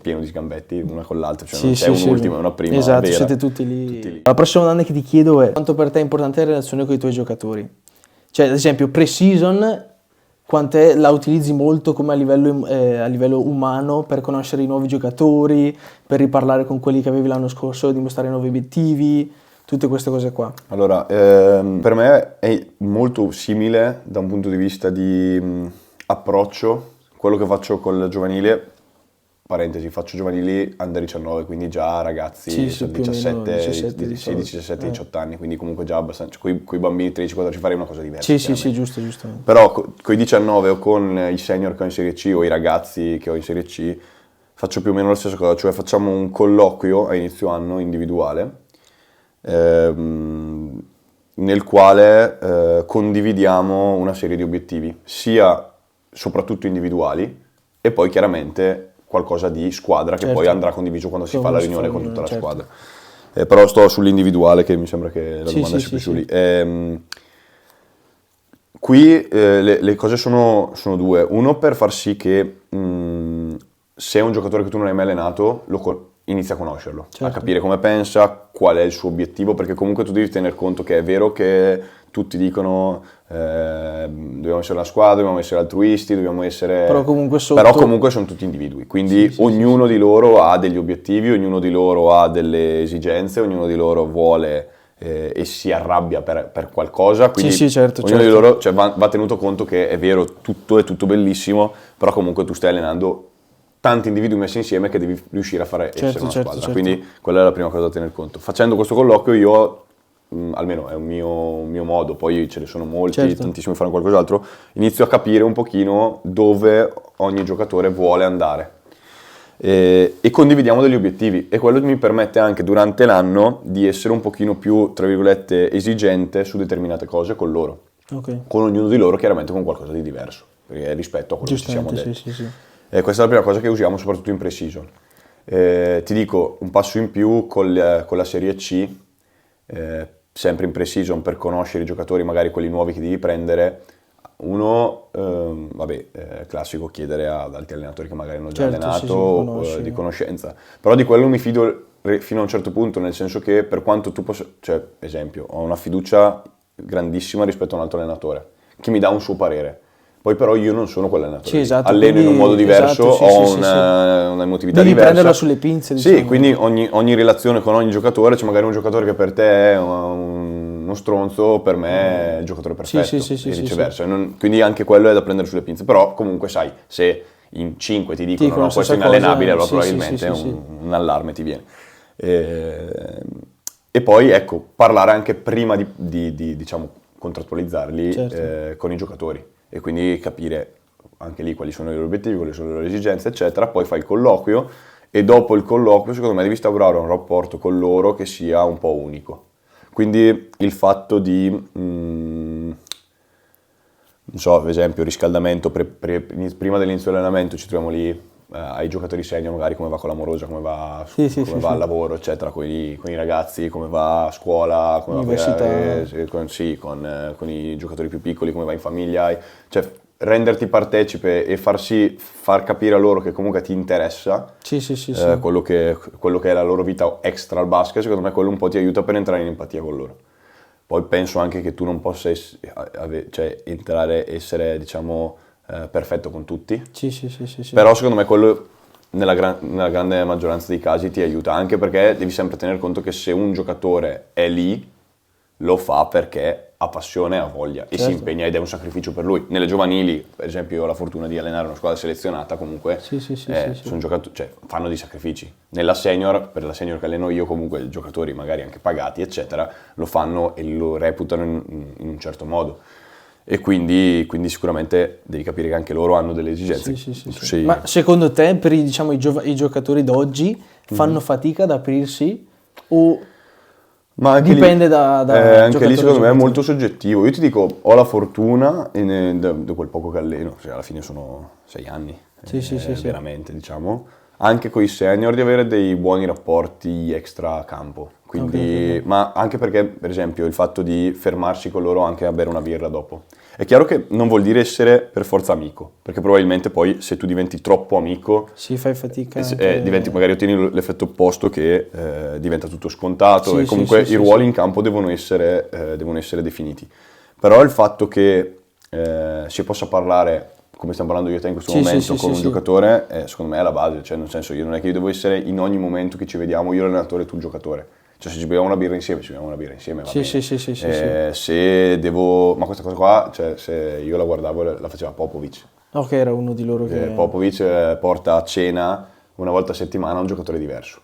pieno di sgambetti, una con l'altra, cioè non c'è un'ultima e una prima. Esatto, vera. siete tutti lì. La prossima domanda che ti chiedo è: quanto per te è importante la relazione con i tuoi giocatori? Cioè, ad esempio, pre-season, quant'è la utilizzi molto come a livello umano per conoscere i nuovi giocatori, per riparlare con quelli che avevi l'anno scorso, dimostrare nuovi obiettivi, tutte queste cose qua? Allora, per me è molto simile da un punto di vista di approccio, quello che faccio con il giovanile. Parentesi, faccio giovanili under 19, quindi già ragazzi 17, 16, 17, 18 anni, quindi comunque già abbastanza, con i bambini 13-14 farei una cosa diversa. Sì, giusto. Però con i 19 o con i senior che ho in Serie C o i ragazzi che ho in Serie C faccio più o meno la stessa cosa, cioè facciamo un colloquio a inizio anno individuale nel quale condividiamo una serie di obiettivi, sia soprattutto individuali e poi chiaramente qualcosa di squadra che poi andrà condiviso quando si fa la riunione con tutta la squadra. Però sto sull'individuale, che mi sembra che la domanda sia più su lì. Qui le cose sono due. Uno, per far sì che se è un giocatore che tu non hai mai allenato, inizia a conoscerlo, a capire come pensa, qual è il suo obiettivo, perché comunque tu devi tener conto che è vero che tutti dicono dobbiamo essere una squadra, dobbiamo essere altruisti, dobbiamo essere... Però comunque sono tutti individui, quindi ognuno di loro ha degli obiettivi, ognuno di loro ha delle esigenze, ognuno di loro vuole e si arrabbia per qualcosa, quindi ognuno di loro, cioè, va tenuto conto che è vero, è tutto bellissimo, però comunque tu stai allenando tanti individui messi insieme che devi riuscire a fare essere una squadra, quindi quella è la prima cosa da tener conto. Facendo questo colloquio io, almeno è un mio modo, poi ce ne sono molti, tantissimi fanno qualcos'altro, inizio a capire un pochino dove ogni giocatore vuole andare e condividiamo degli obiettivi, e quello mi permette anche durante l'anno di essere un pochino più, tra virgolette, esigente su determinate cose con loro, con ognuno di loro chiaramente con qualcosa di diverso rispetto a quello che ci siamo detti. Questa è la prima cosa che usiamo soprattutto in pre-season. Ti dico un passo in più con la Serie C, sempre in pre-season, per conoscere i giocatori, magari quelli nuovi che devi prendere. Uno, classico, chiedere ad altri allenatori che magari hanno già allenato, di conoscenza. Però di quello mi fido fino a un certo punto, nel senso che per quanto tu possa... Cioè, esempio, ho una fiducia grandissima rispetto a un altro allenatore, che mi dà un suo parere. Poi però io non sono quell'allenatore, alleno in un modo diverso, ho una emotività diversa. Devi prenderla sulle pinze, diciamo. Sì, quindi ogni relazione con ogni giocatore, c'è magari un giocatore che per te è uno stronzo, per me è il giocatore perfetto, e viceversa. Quindi anche quello è da prendere sulle pinze, però comunque sai, se in 5 ti dicono no, questo è inallenabile, allora probabilmente un allarme ti viene. E poi, ecco, parlare anche prima diciamo, contrattualizzarli Certo. con i giocatori e quindi capire anche lì quali sono i loro obiettivi, quali sono le loro esigenze, eccetera. Poi fai il colloquio e dopo il colloquio, secondo me, devi instaurare un rapporto con loro che sia un po' unico. Quindi il fatto di, non so, ad esempio, riscaldamento, prima dell'inizio dell'allenamento ci troviamo lì ai giocatori senior, magari come va con l'amorosa, come va, Sì, come va al lavoro, eccetera, con i ragazzi, come va a scuola, come Università. con i giocatori più piccoli, come va in famiglia, cioè renderti partecipe e far capire a loro che comunque ti interessa Sì. quello che è la loro vita extra al basket, secondo me quello un po' ti aiuta per entrare in empatia con loro. Poi penso anche che tu non possa essere, diciamo, perfetto con tutti, Sì. però secondo me quello nella grande maggioranza dei casi ti aiuta, anche perché devi sempre tener conto che se un giocatore è lì, lo fa perché ha passione, ha voglia e si Certo. impegna ed è un sacrificio per lui. Nelle giovanili, per esempio, io ho la fortuna di allenare una squadra selezionata, comunque Sì. sono giocatori, cioè, fanno dei sacrifici. Nella senior, per la senior che alleno io, comunque i giocatori magari anche pagati, eccetera, lo fanno e lo reputano in un certo modo. E quindi sicuramente devi capire che anche loro hanno delle esigenze. Sì. Ma secondo te, per diciamo, i giocatori d'oggi fanno fatica ad aprirsi o Ma anche dipende lì, da anche giocatore lì secondo me è a molto soggettivo. Io ti dico, ho la fortuna, da quel poco che alleno, cioè alla fine sono 6 anni, Sì. veramente diciamo, anche con i senior di avere dei buoni rapporti extra campo. Quindi, Ok. ma anche perché, per esempio, il fatto di fermarsi con loro anche a bere una birra dopo. È chiaro che non vuol dire essere per forza amico, perché probabilmente poi se tu diventi troppo amico Sì, fai fatica magari ottieni l'effetto opposto che diventa tutto scontato Sì, e comunque sì, i ruoli in campo devono essere definiti. Però il fatto che si possa parlare, come stiamo parlando io e te in questo Sì, momento, con un sì. giocatore, secondo me è la base, cioè nel senso io non è che io devo essere in ogni momento che ci vediamo, io l'allenatore e tu il giocatore. Cioè se ci beviamo una birra insieme, ci beviamo una birra insieme, va Sì, bene. sì. Se devo... Ma questa cosa qua, cioè se io la guardavo, la faceva Popovic. Ok, era uno di loro che... Popovic porta a cena una volta a settimana un giocatore diverso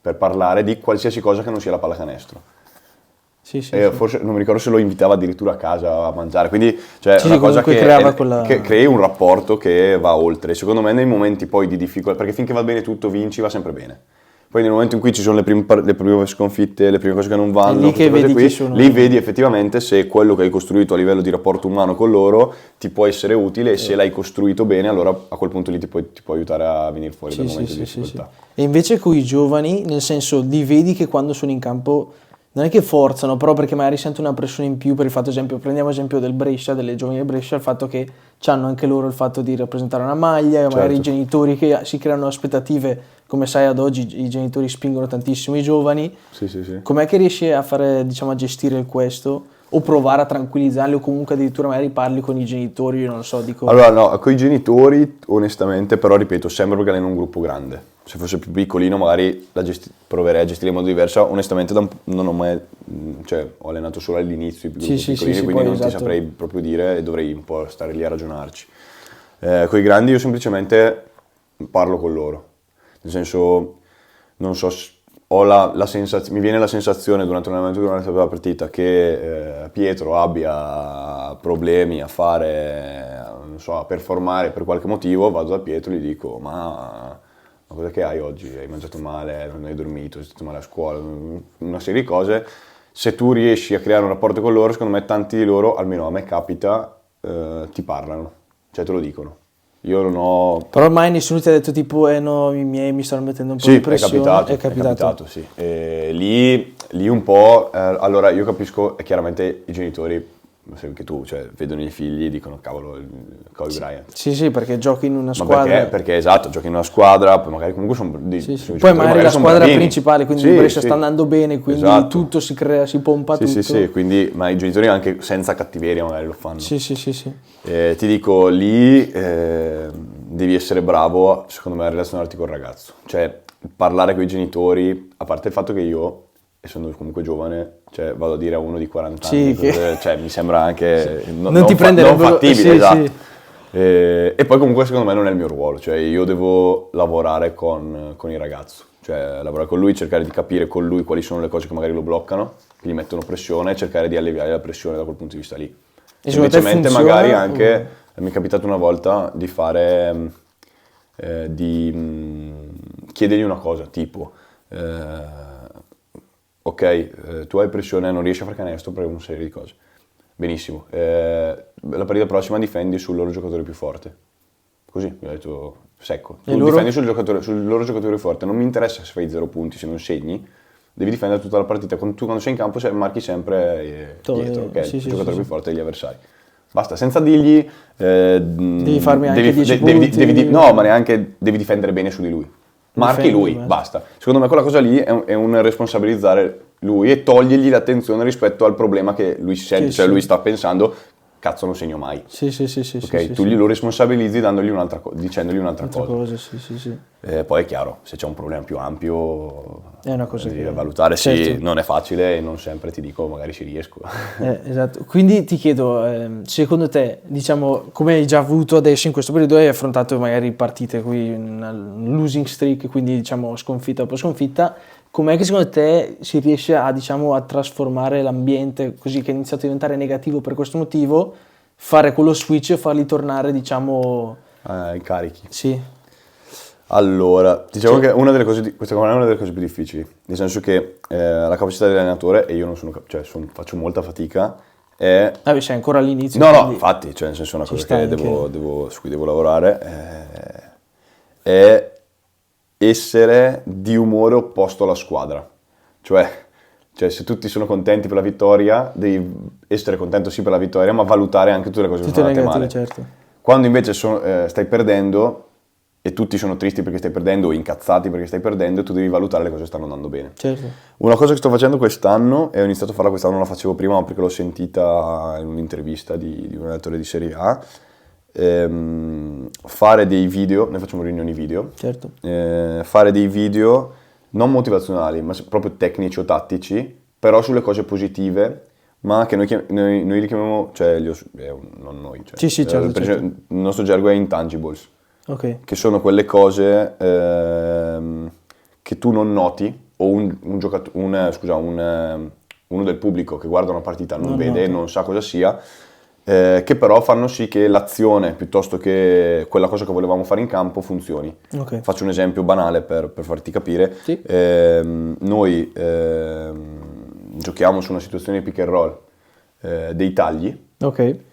per parlare di qualsiasi cosa che non sia la pallacanestro. Sì. Forse non mi ricordo se lo invitava addirittura a casa a mangiare, quindi cioè Sì, una cosa comunque che, creava quella... che crei un rapporto che va oltre. Secondo me nei momenti poi di difficoltà, perché finché va bene tutto, vinci, va sempre bene. Poi nel momento in cui ci sono le prime sconfitte, le prime cose che non vanno, È lì che queste cose vedi qui, chi sono... lì vedi effettivamente se quello che hai costruito a livello di rapporto umano con loro ti può essere utile e se l'hai costruito bene, allora a quel punto lì ti può aiutare a venire fuori dal momento di difficoltà. E invece con i giovani, nel senso, li vedi che quando sono in campo non è che forzano, però perché magari sentono una pressione in più per il fatto, esempio, prendiamo esempio del Brescia, delle giovani del Brescia, il fatto che hanno anche loro il fatto di rappresentare una maglia, e magari i genitori che si creano aspettative, come sai ad oggi i genitori spingono tantissimo i giovani. Sì. Com'è che riesci a fare, diciamo, a gestire questo? O provare a tranquillizzarli o comunque addirittura magari parli con i genitori, io non so, dico... Allora no, con i genitori onestamente, però ripeto, sempre perché alleno un gruppo grande. Se fosse più piccolino magari proverei a gestire in modo diverso. Onestamente non ho mai, cioè ho allenato solo all'inizio i più gruppi piccolini, quindi non ti saprei proprio dire e dovrei un po' stare lì a ragionarci. Con i grandi io semplicemente parlo con loro, nel senso, non so, mi viene la sensazione durante un allenamento, durante la partita, che Pietro abbia problemi a fare, non so, a performare per qualche motivo, vado da Pietro e gli dico ma cosa che hai oggi? Hai mangiato male, non hai dormito, sei stato male a scuola, una serie di cose. Se tu riesci a creare un rapporto con loro, secondo me tanti di loro, almeno a me capita, ti parlano, cioè te lo dicono. Io non ho... Però mai nessuno ti ha detto tipo, no, i miei mi stanno mettendo un po' di pressione. È capitato, sì. Lì un po', allora io capisco, chiaramente i genitori, anche tu, cioè vedono i figli e dicono cavolo, Kobe Bryant. Sì, perché giochi in una squadra. Perché esatto, giochi in una squadra, poi magari comunque sono... Poi magari la squadra principale, quindi il Brescia sta andando bene, quindi tutto si crea, si pompa tutto. Sì, quindi, ma i genitori anche senza cattiveria magari lo fanno. Sì. Ti dico, lì devi essere bravo, secondo me, a relazionarti col ragazzo. Cioè, parlare con i genitori, a parte il fatto che io, essendo comunque giovane, cioè vado a dire a uno di 40 anni, cioè mi sembra anche non fattibile, esatto. E poi comunque secondo me non è il mio ruolo, cioè io devo lavorare con il ragazzo, cioè lavorare con lui, cercare di capire con lui quali sono le cose che magari lo bloccano, che gli mettono pressione, e cercare di alleviare la pressione da quel punto di vista lì. E secondo te Semplicemente funziona, magari anche, mi è capitato una volta di fare, chiedergli una cosa, tipo, ok, tu hai pressione, non riesci a fare canestro per una serie di cose. Benissimo, la partita prossima difendi sul loro giocatore più forte. Così, mi ha detto secco. Tu difendi sul loro giocatore più forte, non mi interessa se fai 0 punti, se non segni, devi difendere tutta la partita. Tu quando sei in campo marchi sempre dietro, ok? Il giocatore più forte degli avversari. Basta, senza dirgli... devi farmi anche 10 punti. No, ma neanche devi difendere bene su di lui. Marchi lui, basta. Secondo me quella cosa lì è un responsabilizzare lui e togliergli l'attenzione rispetto al problema che lui si sente, cioè lui sta pensando, cazzo non segno mai. Sì. Ok, tu lo responsabilizzi dicendogli un'altra cosa. Sì. Poi è chiaro, se c'è un problema più ampio è una cosa devi che valutare, certo. Sì, non è facile e non sempre ti dico magari ci riesco. Esatto, quindi ti chiedo, secondo te, diciamo, come hai già avuto adesso in questo periodo, hai affrontato magari partite qui, una losing streak, quindi diciamo sconfitta dopo sconfitta, com'è che secondo te si riesce a, diciamo, a trasformare l'ambiente così che è iniziato a diventare negativo per questo motivo, fare quello switch e farli tornare, diciamo... in carichi. Sì. Allora, diciamo che questa è una delle cose più difficili, nel senso che la capacità dell'allenatore, e io non sono, faccio molta fatica, è... sei ancora all'inizio. No, infatti, cioè nel senso è una cosa che su cui devo lavorare, è essere di umore opposto alla squadra. Cioè se tutti sono contenti per la vittoria, devi essere contento sì per la vittoria, ma valutare anche tutte le cose che sono andate male. Certo. Quando invece stai perdendo e tutti sono tristi perché stai perdendo o incazzati perché stai perdendo, tu devi valutare le cose che stanno andando bene. Certo. Una cosa che sto facendo quest'anno, e ho iniziato a farla quest'anno, non la facevo prima ma perché l'ho sentita in un'intervista di un allenatore di Serie A, fare dei video, noi facciamo riunioni video, certo. Fare dei video non motivazionali ma proprio tecnici o tattici, però sulle cose positive, ma che noi li chiamiamo, non noi, certo. Il nostro gergo è intangibles, okay. Che sono quelle cose che tu non noti, o uno del pubblico che guarda una partita non vede, non sa cosa sia, che però fanno sì che l'azione, piuttosto che quella cosa che volevamo fare in campo, funzioni. Okay. Faccio un esempio banale per farti capire. Sì. Noi giochiamo su una situazione di pick and roll, dei tagli, okay.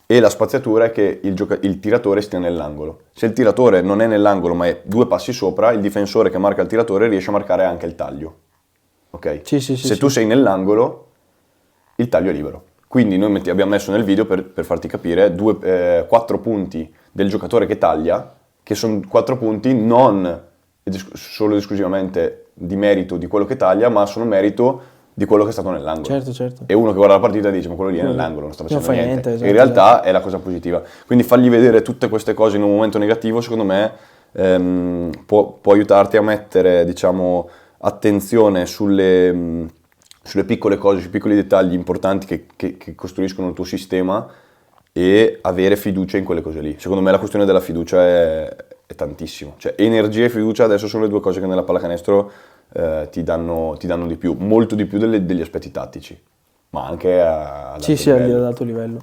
E la spaziatura è che il tiratore stia nell'angolo. Se il tiratore non è nell'angolo ma è 2 passi sopra, il difensore che marca il tiratore riesce a marcare anche il taglio. Ok? Se tu sei nell'angolo, il taglio è libero. Quindi noi abbiamo messo nel video, per farti capire, 4 punti del giocatore che taglia, che sono 4 punti non solo ed esclusivamente di merito di quello che taglia, ma sono merito di quello che è stato nell'angolo. Certo. E uno che guarda la partita dice ma quello lì è nell'angolo, non sta facendo niente. Esatto, in realtà è la cosa positiva. Quindi fargli vedere tutte queste cose in un momento negativo, secondo me, può aiutarti a mettere, diciamo, attenzione sulle piccole cose, sui piccoli dettagli importanti che costruiscono il tuo sistema, e avere fiducia in quelle cose lì. Secondo me la questione della fiducia è tantissimo. Cioè energia e fiducia adesso sono le 2 cose che nella pallacanestro ti danno di più, molto di più degli aspetti tattici, ma anche ad alto livello.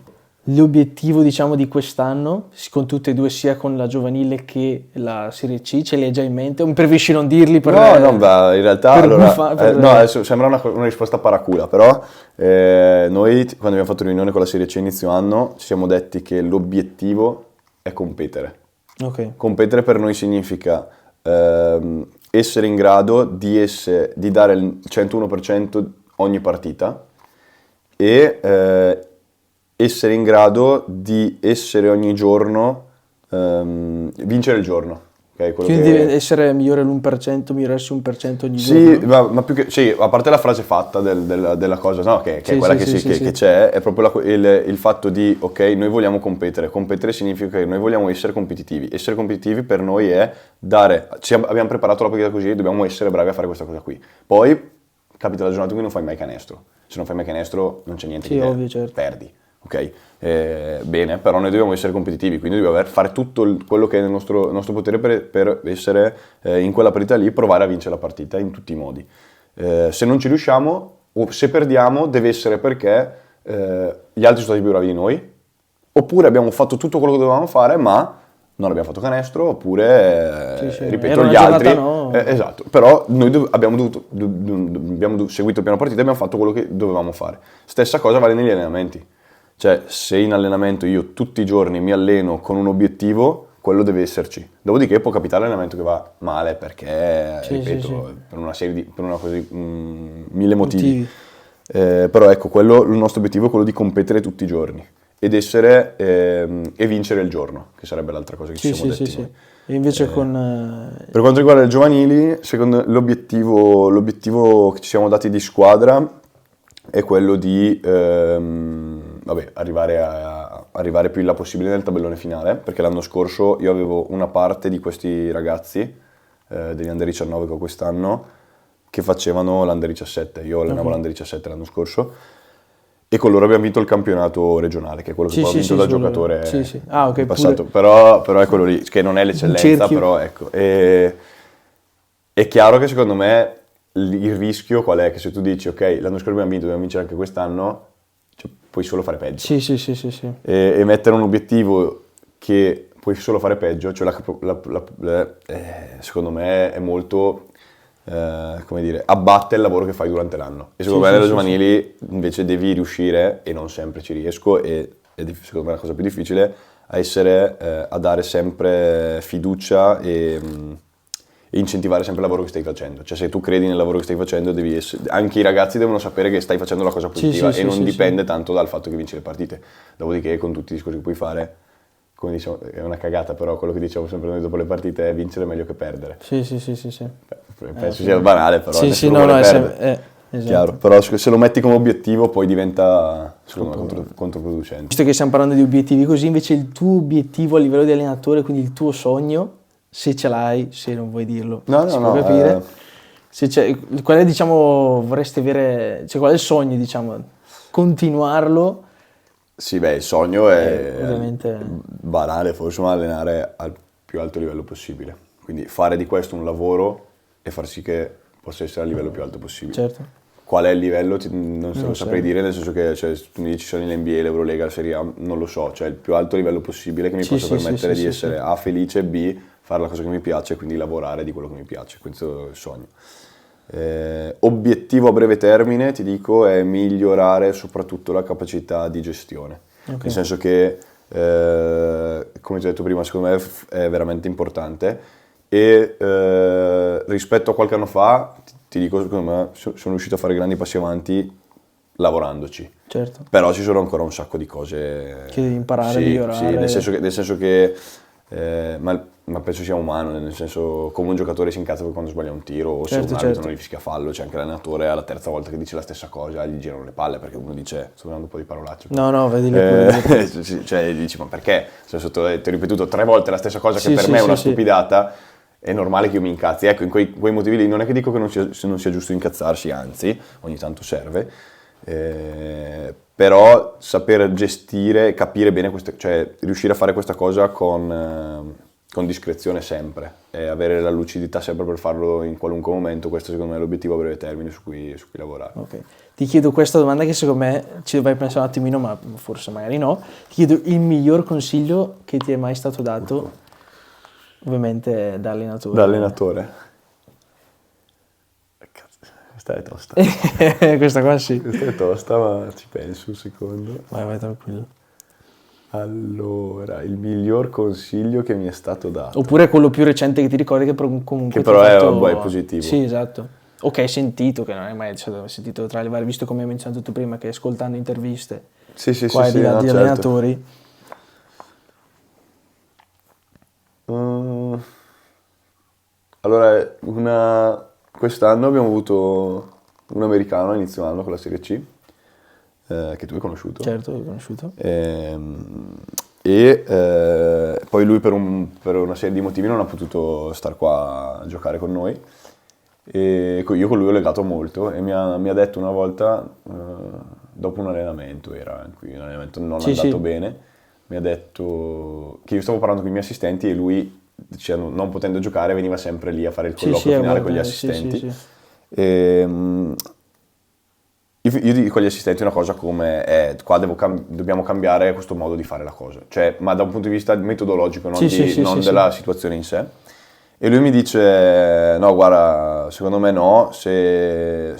L'obiettivo, diciamo, di quest'anno, con tutte e 2, sia con la giovanile che la Serie C, ce li hai già in mente? Preferisci non dirli? In realtà adesso sembra una risposta paracula, però noi quando abbiamo fatto riunione con la Serie C inizio anno ci siamo detti che l'obiettivo è competere. Okay. Competere per noi significa essere in grado di dare il 101% ogni partita, e essere in grado di essere ogni giorno, vincere il giorno. Okay? Quindi deve essere migliore l'1%, migliorarsi 1% ogni giorno? Sì, ma più che, a parte la frase fatta della cosa, no? Che è quella che c'è, è proprio il fatto di, ok, noi vogliamo competere. Competere significa che noi vogliamo essere competitivi. Essere competitivi per noi è abbiamo preparato la partita così, dobbiamo essere bravi a fare questa cosa qui. Poi capita la giornata in cui non fai mai canestro. Se non fai mai canestro non c'è niente che ovvio, certo. perdi. ok? Bene, però noi dobbiamo essere competitivi, quindi dobbiamo fare tutto quello che è nel nostro potere per essere in quella partita lì, provare a vincere la partita in tutti i modi. Se non ci riusciamo, o se perdiamo, deve essere perché gli altri sono stati più bravi di noi, oppure abbiamo fatto tutto quello che dovevamo fare, ma non abbiamo fatto canestro, oppure, Sì, ripeto, era una gli altri... giornata no. esatto, però noi abbiamo seguito il piano partita e abbiamo fatto quello che dovevamo fare. Stessa cosa vale negli allenamenti. Cioè, se in allenamento io tutti i giorni mi alleno con un obiettivo, quello deve esserci. Dopodiché può capitare l'allenamento che va male perché, Sì, ripeto, sì. per una serie di, per una cosa di, mille motivi. Però ecco, il nostro obiettivo è quello di competere tutti i giorni ed essere e vincere il giorno, che sarebbe l'altra cosa che ci siamo detti noi. E invece Per quanto riguarda i giovanili, secondo l'obiettivo che ci siamo dati di squadra è quello di arrivare più in là possibile nel tabellone finale, perché l'anno scorso io avevo una parte di questi ragazzi degli Under 19 che ho quest'anno che facevano l'Under 17, io allenavo l'Under 17 l'anno scorso e con loro abbiamo vinto il campionato regionale, che è quello che poi ho vinto da giocatore in passato, però è quello lì, che non è l'eccellenza, però ecco. È chiaro che secondo me il rischio qual è? Che se tu dici ok, l'anno scorso abbiamo vinto, dobbiamo vincere anche quest'anno, cioè, puoi solo fare peggio. Sì. E mettere un obiettivo che puoi solo fare peggio, cioè secondo me è molto, come dire, abbatte il lavoro che fai durante l'anno. E secondo me nelle giovanili invece devi riuscire, e non sempre ci riesco, e secondo me è la cosa più difficile, a dare sempre fiducia e incentivare sempre il lavoro che stai facendo. Cioè se tu credi nel lavoro che stai facendo, anche i ragazzi devono sapere che stai facendo la cosa positiva e non dipende tanto dal fatto che vinci le partite. Dopodiché con tutti i discorsi che puoi fare, come diciamo, è una cagata, però quello che diciamo sempre noi dopo le partite è vincere è meglio che perdere. Sì. Penso sia banale, però nessuno no, vuole è perdere. esatto. Chiaro, però se lo metti come obiettivo poi diventa, secondo me, controproducente. Visto che stiamo parlando di obiettivi così, invece il tuo obiettivo a livello di allenatore, quindi il tuo sogno, se ce l'hai, se non vuoi dirlo, si può capire. Qual è, diciamo, vorresti avere, cioè qual è il sogno, diciamo, continuarlo? Sì, beh, il sogno è ovviamente banale, forse, ma allenare al più alto livello possibile. Quindi fare di questo un lavoro e far sì che possa essere al livello più alto possibile. Certo. Qual è il livello? Non lo saprei dire, nel senso che se tu mi dici sono in NBA, l'Eurolega, la Serie A, non lo so, cioè il più alto livello possibile che mi possa permettere di essere A, felice, B, fare la cosa che mi piace e quindi lavorare di quello che mi piace. Questo è il sogno. Obiettivo a breve termine, ti dico, è migliorare soprattutto la capacità di gestione. Nel senso che, come ti ho detto prima, secondo me è veramente importante e rispetto a qualche anno fa, ti dico, secondo me sono riuscito a fare grandi passi avanti lavorandoci. Certo. Però ci sono ancora un sacco di cose che devi imparare a migliorare. Sì, nel senso che ma penso sia umano, nel senso, come un giocatore si incazza quando sbaglia un tiro o se un arbitro non gli fischia fallo, c'è anche l'allenatore alla terza volta che dice la stessa cosa gli girano le palle perché uno dice, sto dando un po' di parolacce. No, vedi le cioè dici, ma perché? Ti ho ripetuto 3 volte la stessa cosa che per me è una stupidata, è normale che io mi incazzi. Ecco, in quei motivi lì non è che dico che non sia giusto incazzarsi, anzi, ogni tanto serve. Però saper gestire, capire bene cioè riuscire a fare questa cosa con discrezione sempre e avere la lucidità sempre per farlo in qualunque momento, questo secondo me è l'obiettivo a breve termine su cui lavorare. Okay. Ti chiedo questa domanda che secondo me ci dovrai pensare un attimino, ma forse magari no. Ti chiedo il miglior consiglio che ti è mai stato dato, ovviamente da allenatore. Da allenatore? Questa è tosta. Questa qua sì. Questa è tosta, ma ci penso un secondo. Vai tranquillo. Allora, il miglior consiglio che mi è stato dato. Oppure quello più recente che ti ricordi che comunque che però è positivo. Sì, esatto. O che hai sentito, che non hai mai sentito tra le varie, visto come hai menzionato tu prima, che ascoltando interviste sì, qua e di là di allenatori. Allora, quest'anno abbiamo avuto un americano a inizio anno con la Serie C, che tu hai conosciuto. Certo, l'ho conosciuto. Poi lui per una serie di motivi non ha potuto star qua a giocare con noi. E io con lui ho legato molto e mi ha detto una volta, dopo un allenamento era, in cui un allenamento non Sì, andato sì. bene, mi ha detto che io stavo parlando con i miei assistenti e lui, dicendo, non potendo giocare, veniva sempre lì a fare il Sì, colloquio sì, finale con gli guarda, sì, sì, assistenti. sì. Io dico agli assistenti una cosa come, qua dobbiamo cambiare questo modo di fare la cosa, cioè, ma da un punto di vista metodologico, non, Sì, sì, sì, non sì, della sì. situazione in sé. E lui mi dice, no, guarda, secondo me no, se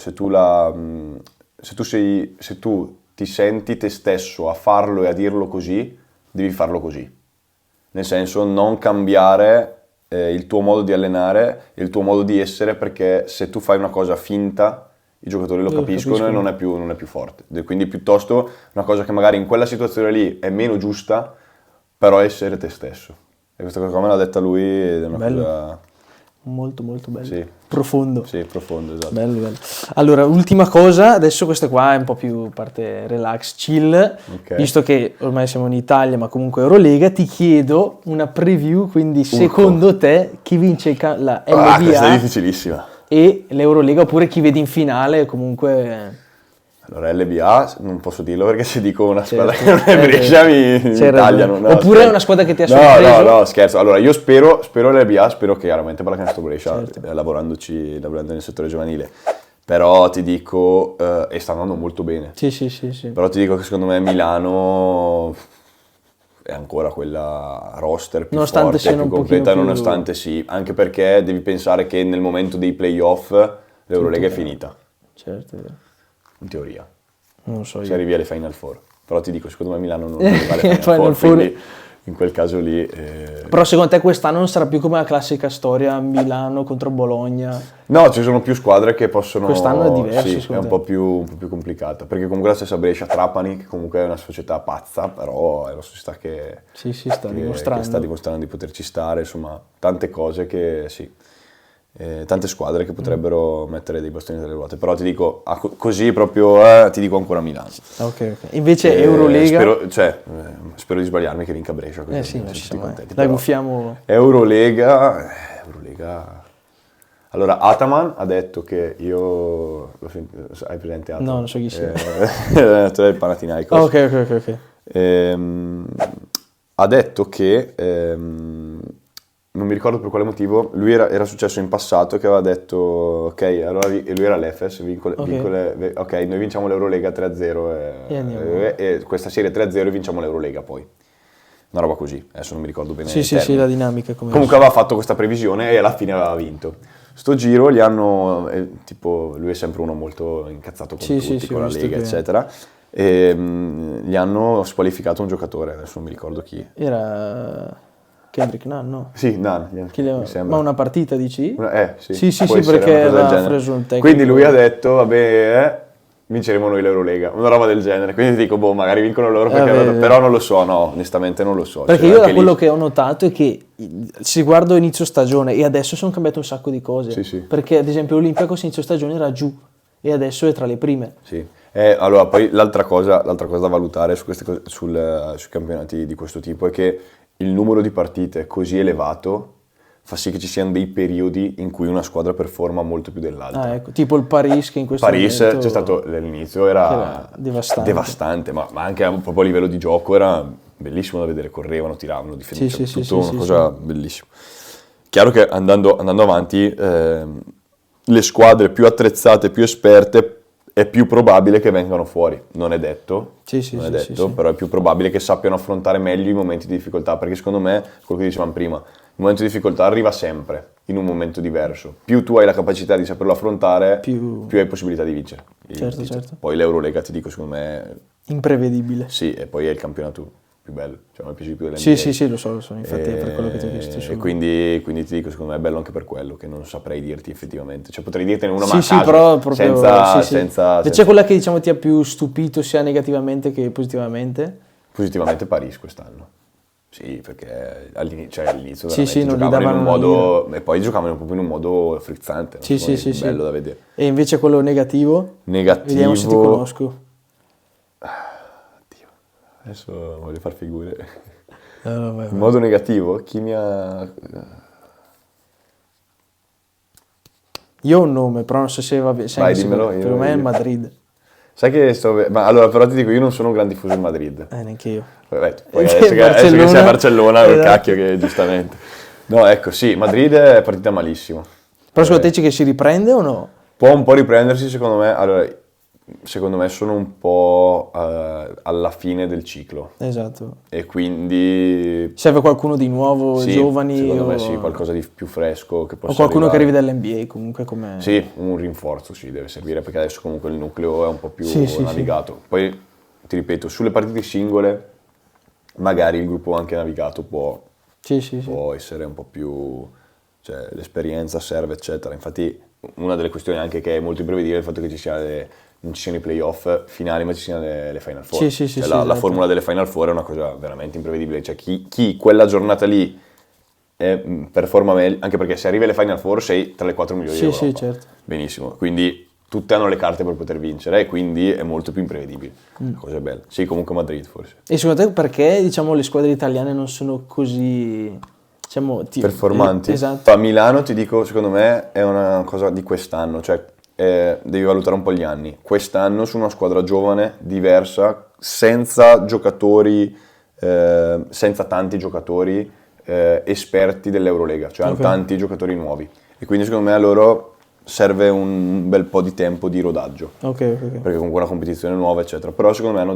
tu ti senti te stesso a farlo e a dirlo così, devi farlo così. Nel senso, non cambiare il tuo modo di allenare e il tuo modo di essere, perché se tu fai una cosa finta, i giocatori lo capiscono e non è più forte. Quindi piuttosto una cosa che magari in quella situazione lì è meno giusta, però essere te stesso. E questa cosa qua me l'ha detta lui ed è una Bello. cosa... Molto molto bello. Sì. Profondo. Sì, profondo, esatto. Bello, bello. Allora, ultima cosa, adesso questa qua è un po' più parte relax, chill, Ok. visto che ormai siamo in Italia, ma comunque Eurolega, ti chiedo una preview, quindi secondo te chi vince la Ah, questa è LBA difficilissima. e l'Eurolega, oppure chi vedi in finale comunque... Allora, LBA non posso dirlo perché se dico una squadra Certo. che non è Brescia mi C'hai tagliano. ragione. No, Oppure scherzo. è una squadra che ti ha No, sorpreso? no, scherzo. Allora, io spero LBA, spero che chiaramente Pallacanestro Brescia, Certo. lavorando nel settore giovanile. Però ti dico, e sta andando molto bene. Sì, sì, sì, sì. Però ti dico che secondo me Milano è ancora quella roster più Nonostante forte, siano più un pochino completa, più- nonostante sì, anche perché devi pensare che nel momento dei playoff l'Eurolega è finita, Certo, è vero. in teoria, Non lo so se io. arrivi alle Final Four. Però ti dico, secondo me Milano non arriva alle Final Final Four, Four. quindi in quel caso lì... Però secondo te quest'anno non sarà più come la classica storia Milano contro Bologna? No, ci sono più squadre che possono... Quest'anno è diverso, Sì, è secondo un te? un po' più complicata, perché comunque la stessa Brescia, Trapani, che comunque è una società pazza, però è una società che... Sì, sì, sta dimostrando. Che sta dimostrando di poterci stare, insomma, tante cose che sì, tante squadre che potrebbero mettere dei bastoni tra le ruote, però ti dico, così proprio, ti dico ancora Milano. Ok. Invece Eurolega? Spero di sbagliarmi che vinca Brescia, così Sì, siamo non ci tutti siamo mai. contenti. Dai, Però guffiamo. Eurolega... Allora, Ataman ha detto che hai presente Ataman? No, non so chi sia. L'allenatore del Panathinaikos. Ok. Ha detto che, non mi ricordo per quale motivo, lui era successo in passato che aveva detto, ok, allora e lui era l'Efes, ok, noi vinciamo l'Eurolega 3-0 E andiamo. e questa serie 3-0 e vinciamo l'Eurolega poi. Una roba così, adesso non mi ricordo bene Sì, i sì, termini. la dinamica come... Comunque aveva fatto questa previsione e alla fine aveva vinto. Sto giro gli hanno, tipo, lui è sempre uno molto incazzato con Sì, tutti, sì, con ho la visto Lega, che- eccetera. E gli hanno squalificato un giocatore, adesso non mi ricordo chi. Era Kendrick Nunn, no? Sì, Nan, mi sembra. Ma una partita, dici? Sì, Sì, può sì, essere perché una cosa del l'ha genere. preso un tecnico. Quindi lui ha detto, vabbè, vinceremo noi l'Eurolega, una roba del genere. Quindi dico, boh, magari vincono loro però non lo so, no, onestamente non lo so. Perché Cioè, io anche da lì- quello che ho notato è che se guardo inizio stagione e adesso sono cambiate un sacco di cose. Sì, sì. Perché ad esempio Olympiacos inizio stagione era giù e adesso è tra le prime. Sì. Allora, poi l'altra cosa da valutare su queste cose, sui campionati di questo tipo è che il numero di partite così elevato fa sì che ci siano dei periodi in cui una squadra performa molto più dell'altra. Ah, ecco, tipo il Paris che in questo Paris momento... c'è stato all'inizio era devastante. ma anche proprio a livello di gioco era bellissimo da vedere, correvano, tiravano, difendevano, Sì, tutto sì, una cosa bellissima. Chiaro che andando avanti le squadre più attrezzate, più esperte è più probabile che vengano fuori, non è detto, però è più probabile che sappiano affrontare meglio i momenti di difficoltà, perché secondo me, quello che dicevamo prima, il momento di difficoltà arriva sempre in un momento diverso. Più tu hai la capacità di saperlo affrontare, più hai possibilità di vincere. Certo. Poi l'Eurolega, ti dico, secondo me... Imprevedibile. Sì, e poi è il campionato più bello, cioè mi piace più dell'NBA. Sì, lo so, infatti è per quello che ti ho visto. E quindi ti dico, secondo me è bello anche per quello, che non saprei dirti effettivamente. Cioè potrei dirtene una, ma a Sì, caso, però proprio... senza... Invece quella che diciamo ti ha più stupito sia negativamente che positivamente? Positivamente Paris quest'anno. Sì, perché all'inizio Sì, non gli giocavano in davano un una modo... E poi giocavano proprio in un modo frizzante. Sì. Bello da vedere. E invece quello negativo? Vediamo se ti conosco. Oddio, adesso voglio far figure. Vai. In modo negativo, chi mi ha... Io ho un nome, però non so se va bene. Vai, dimmelo. Per me è il Madrid. Sai che ma allora però ti dico, io non sono un gran tifoso di Madrid. Neanche io. Vabbè, poi adesso che sei a Barcellona, esatto. cacchio che giustamente. No, ecco, sì, Madrid è partita malissimo. Però secondo te dici che si riprende o no? Può un po' riprendersi, secondo me. Allora, secondo me sono un po' alla fine del ciclo. Esatto. E quindi Serve qualcuno di nuovo, sì, giovani? secondo me o... sì, qualcosa di più fresco che possa O qualcuno che arrivare. arrivi dall'NBA comunque come... Sì, un rinforzo sì, deve servire perché adesso comunque il nucleo è un po' più Sì, navigato. Poi, ti ripeto, sulle partite singole magari il gruppo anche navigato può essere un po' più... cioè l'esperienza serve, eccetera. Infatti una delle questioni anche che è molto imprevedibile è il fatto che non ci siano i playoff finali, ma ci siano le Final Four. Sì, Cioè, esatto. la formula delle Final Four è una cosa veramente imprevedibile. Cioè chi quella giornata lì performa meglio, anche perché se arrivi alle Final Four sei tra le 4 migliori Sì, d'Europa. sì, certo. Benissimo, quindi tutte hanno le carte per poter vincere e quindi è molto più imprevedibile. La cosa è bella. Sì, comunque Madrid forse. E secondo te perché, diciamo, le squadre italiane non sono così... diciamo, Performanti. Esatto. A Milano ti dico, secondo me è una cosa di quest'anno, cioè devi valutare un po' gli anni. Quest'anno su una squadra giovane, diversa, senza giocatori, senza tanti giocatori esperti dell'Eurolega, cioè hanno tanti giocatori nuovi. E quindi secondo me a loro serve un bel po' di tempo di rodaggio. Ok. Perché comunque è una competizione nuova, eccetera. Però secondo me hanno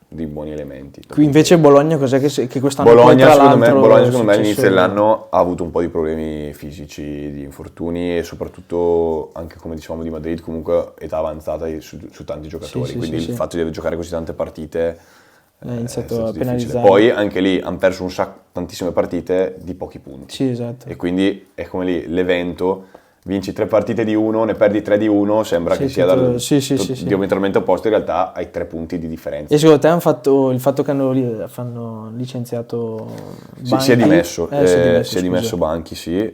dei buoni elementi. Qui invece Bologna cos'è che quest'anno Bologna, poi, tra secondo me, l'altro, Bologna, secondo me è all'inizio successo- dell'anno ha avuto un po' di problemi fisici, di infortuni e soprattutto anche come dicevamo di Madrid, comunque età avanzata su tanti giocatori, Sì, quindi sì. il fatto di giocare così tante partite Ha iniziato stato a difficile. penalizzare. Poi anche lì hanno perso tantissime partite di pochi punti. Sì, esatto. E quindi è come lì l'evento, vinci 3 partite di uno, ne perdi 3 di uno, sembra Sì, che sia sì. diametralmente opposto, in realtà hai 3 punti di differenza. E secondo te hanno fatto il fatto che hanno licenziato Banchi? Si è dimesso, Si è dimesso, Banchi, sì.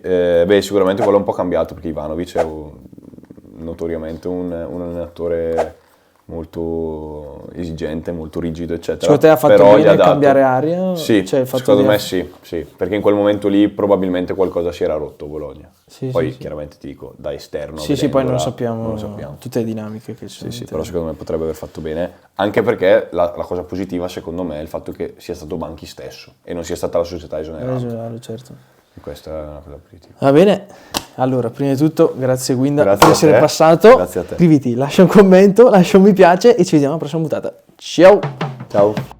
Sicuramente quello è un po' cambiato perché Ivanovic è notoriamente un allenatore molto esigente, molto rigido, eccetera. Secondo te ha fatto Però gli bene ha dato... cambiare aria? Sì, Cioè, il fatto secondo di- me sì, perché in quel momento lì probabilmente qualcosa si era rotto a Bologna. Poi sì. chiaramente ti dico, da esterno, Sì, poi non vedendola, sappiamo tutte le dinamiche che sono. Sì, però secondo me potrebbe aver fatto bene, anche perché la cosa positiva secondo me è il fatto che sia stato Banchi stesso e non sia stata la società esonerata. Certo. E questa è una cosa positiva. Va bene, allora prima di tutto grazie Guinda Grazie per a essere te. passato, Grazie a te. iscriviti, lascia un commento, lascia un mi piace e ci vediamo alla prossima puntata. Ciao! Ciao!